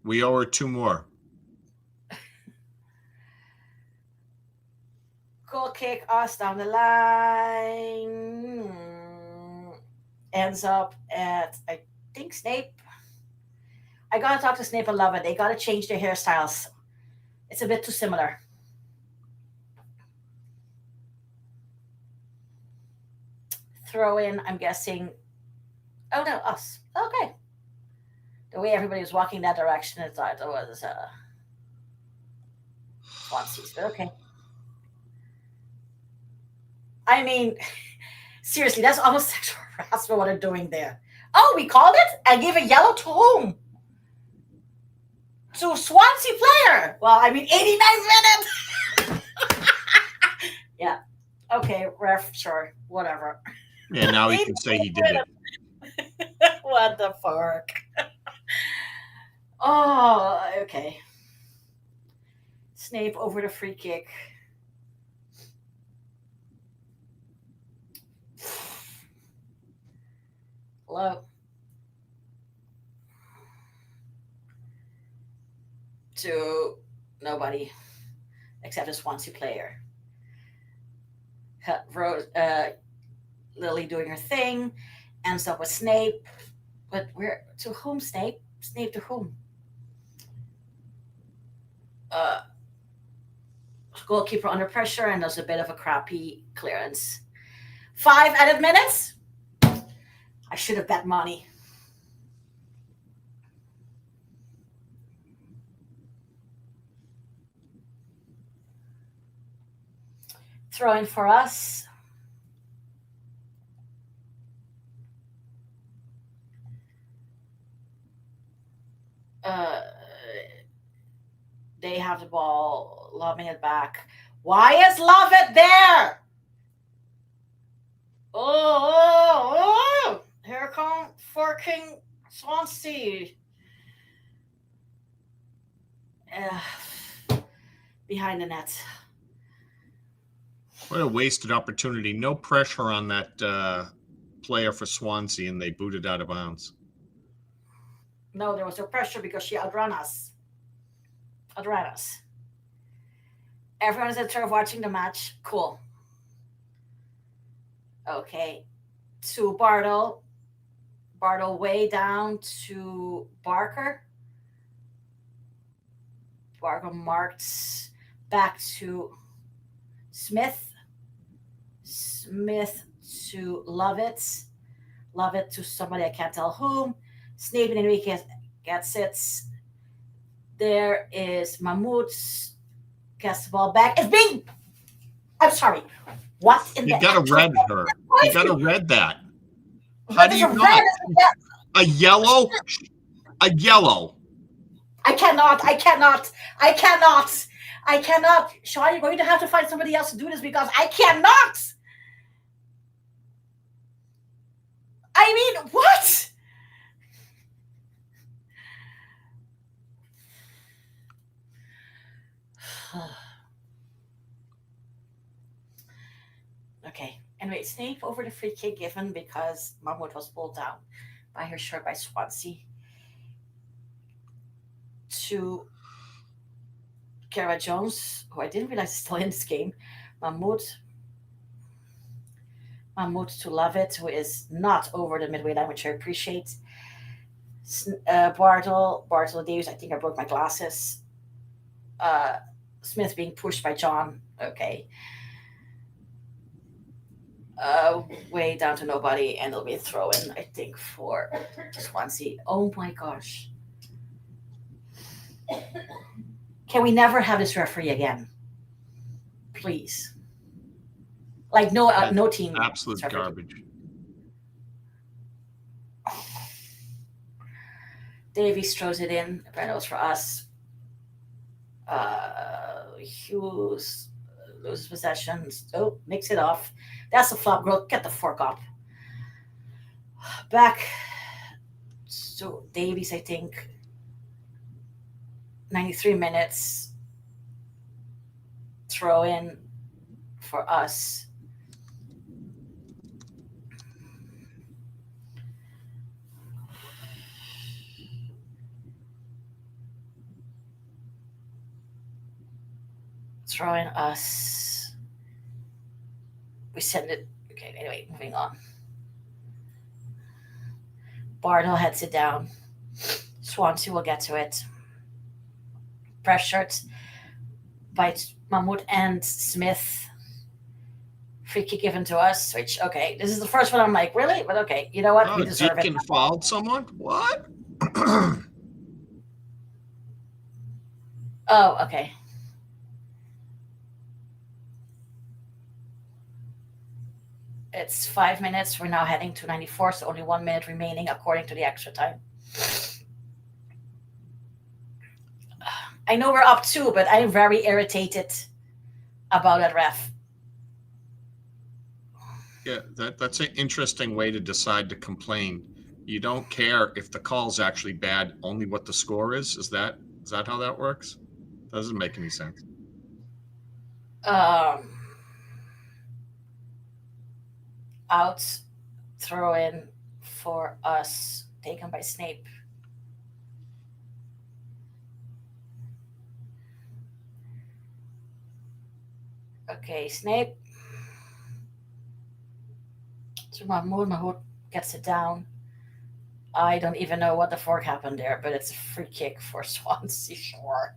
We owe her 2 more. Goal kick us down the line. Ends up at, I think, Snape. I got to talk to Snape and love it. They got to change their hairstyles. It's a bit too similar. Throw in, I'm guessing. Oh, no, us. Okay. The way everybody was walking that direction, I thought it was Swansea's, but okay. I mean, seriously, that's almost sexual harassment what they're doing there. Oh, we called it? I gave a yellow to whom? To Swansea player. Well, I mean, 89 minutes. Yeah. Okay, ref, sure. Whatever. Yeah, now he can say he did it. What the fuck? Oh, okay. Snape over the free kick. Hello. To nobody except a Swansea player. Lily doing her thing, ends up with Snape. But where to whom, Snape? Snape to whom? Goalkeeper under pressure and does a bit of a crappy clearance. 5 added minutes? I should have bet money. Throw in for us. They have the ball, lobbing it back. Why is Lovett there? Oh, here come forking Swansea. Behind the net. What a wasted opportunity. No pressure on that player for Swansea, and they booted out of bounds. No, there was no pressure because she outran us. Everyone is at turf watching the match. Cool. Okay. To Bartle. Bartle way down to Barker. Barker marked back to Smith. Smith to Lovett. Lovett to somebody I can't tell whom. Snape and Enrique gets it. There is Mahmoud. Gets the ball back. It's being. I'm sorry. What in you the? You got to read her. You got to read that. How do you not? A yellow? A yellow. I cannot. Sean, you're going to have to find somebody else to do this because I cannot. I mean, what? Okay. Anyway, Snape over the free kick given because Mahmoud was pulled down by her shirt by Swansea to Kara Jones, who I didn't realize is still in this game. Mahmoud to Lovett, who is not over the midway line, which I appreciate. Bartle Davis, I think I broke my glasses. Smith being pushed by John. Okay. Way down to nobody, and it'll be a throw in, I think, for Swansea. Oh my gosh. Can we never have this referee again? Please. Like no team. Absolute garbage. Davies throws it in. Brendan's for us. Hughes loses possession. Oh, mix it off. That's a flop, girl. Get the fork up. Back. So Davies, I think. 93 minutes. Throw in for us. Throwing us. We send it. Okay, anyway, moving on. Bartle heads it down. Swansea will get to it. Pressured by Mahmoud and Smith. Free kick given to us, which, okay, this is the first one I'm like, really? But okay, you know what? We deserve Deacon it. fouled someone? What? Oh, okay. It's 5 minutes. We're now heading to 94, so only 1 minute remaining according to the extra time. I know we're up 2, but I'm very irritated about that ref. Yeah, that's an interesting way to decide to complain. You don't care if the call's actually bad, only what the score is. Is that how that works? Doesn't make any sense. Out, throw in for us, taken by Snape. Okay, Snape. So Mahmoud gets it down. I don't even know what the fork happened there, but it's a free kick for Swansea. Sure.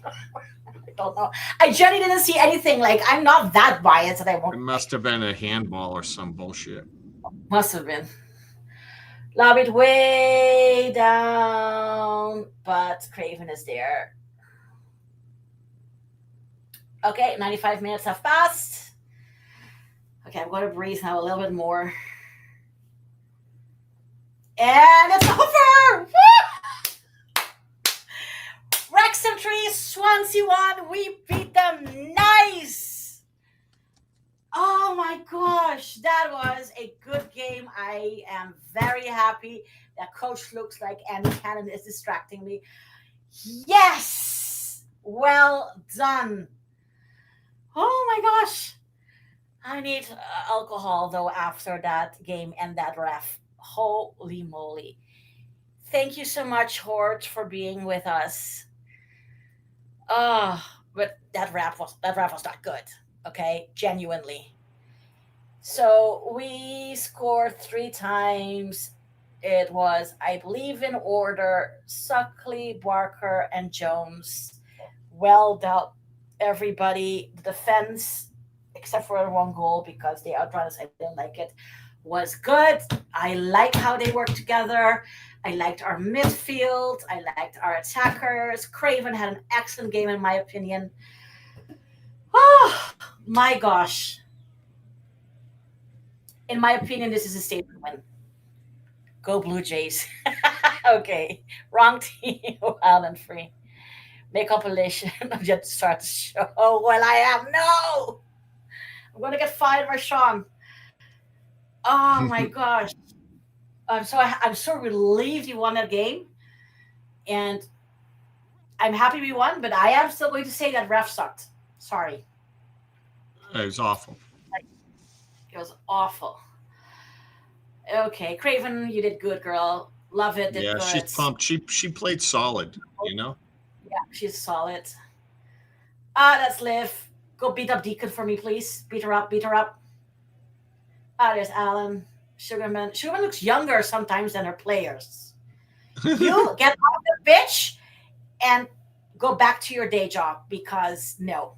I don't know. I genuinely didn't see anything. Like, I'm not that biased that I won't. It must have been a handball or some bullshit. Must have been. Lob it way down, but Craven is there. Okay, 95 minutes have passed. Okay, I'm going to breathe now a little bit more. And it's over! Wrexham 3, Swansea 1. We beat them. Nice! Oh my gosh, that was a good game. I am very happy that coach looks like Andy Cannon is distracting me. Yes! Well done. Oh my gosh. I need alcohol, though, after that game and that ref. Holy moly. Thank you so much, Hort, for being with us. But that ref was not good. Okay, genuinely. So we scored 3 times. It was, I believe, in order, Suckley, Barker, and Jones. Well dealt, everybody. The defense, except for the 1 goal because they outrun us, I didn't like it, was good. I like how they work together. I liked our midfield. I liked our attackers. Craven had an excellent game, in my opinion. Oh, my gosh. In my opinion, this is a statement win. Go Blue Jays. Okay, wrong team. Wild and free. Make compilation. Just start the show. Well, I am. No! I'm going to get fired by Sean. Oh my gosh. I'm so relieved you won that game. And I'm happy we won, but I am still going to say that ref sucked. Sorry. It was awful. It was awful. Okay, Craven, you did good, girl. Love it. Did Yeah, good. she's pumped. She played solid, you know? Yeah, she's solid. That's Liv. Go beat up Deacon for me, please. Beat her up, beat her up. There's Alan. Sugarman. Sugarman looks younger sometimes than her players. You get off the pitch and go back to your day job because no.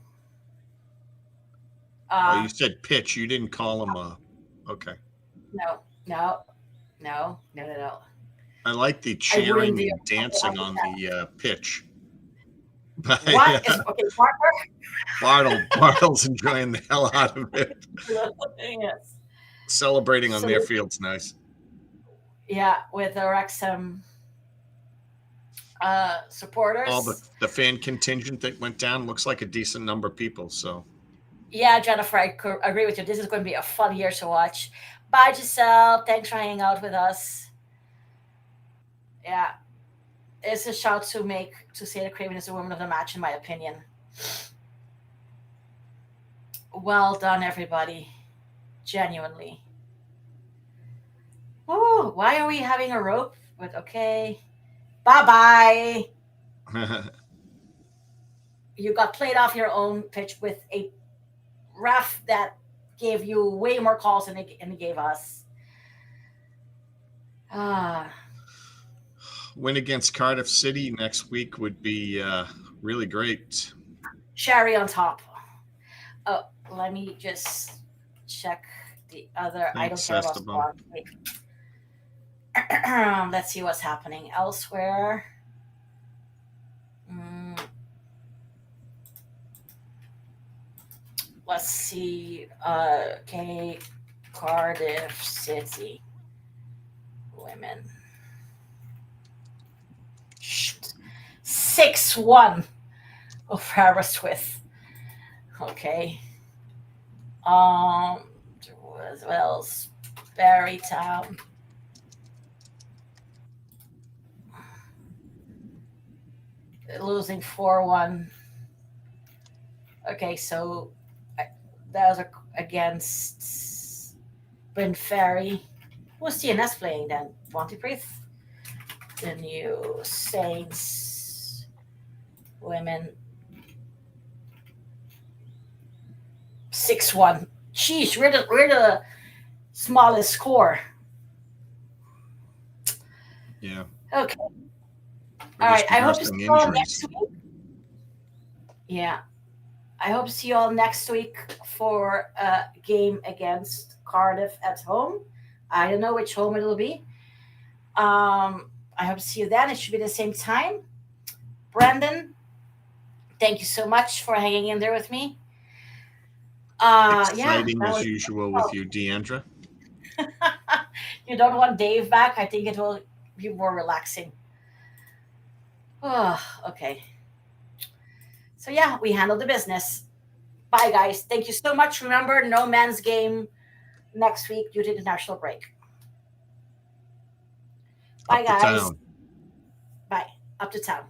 Oh, you said pitch. You didn't call him okay. No. I like the cheering and dancing on the pitch. What is okay, Bartle's enjoying the hell out of it. Yes. Celebrating on their field's nice. Yeah, with the Wrexham supporters. All the fan contingent that went down looks like a decent number of people. So yeah, Jennifer, I agree with you. This is going to be a fun year to watch. Bye, Giselle. Thanks for hanging out with us. Yeah. It's a shout to say that Craven is the woman of the match, in my opinion. Well done, everybody. Genuinely. Oh, why are we having a rope? But okay. Bye-bye. You got played off your own pitch with a ref that gave you way more calls than he gave us. Win against Cardiff City next week would be really great. Cherry on top. Oh, let me just check the other. Thanks, I don't care about let's see what's happening elsewhere. Let's see. Okay, Cardiff City women. 6-1 over Aberystwyth. Okay. As well as Barrytown. Losing 4-1. Okay, so that was against Bryn Ferry. Who's TNS playing then? Pontypridd? The New Saints women. 6-1. Sheesh, we're the smallest score. Yeah. Okay. All right. I hope to see you all next week. Yeah. I hope to see you all next week for a game against Cardiff at home. I don't know which home it'll be. I hope to see you then. It should be the same time. Brendan, thank you so much for hanging in there with me. Exciting as usual with you, Diandra. You don't want Dave back? I think it will be more relaxing. Oh, okay. So yeah, we handled the business. Bye, guys. Thank you so much. Remember, no men's game next week due to the national break. Bye, guys. Up to town. Bye. Up to town.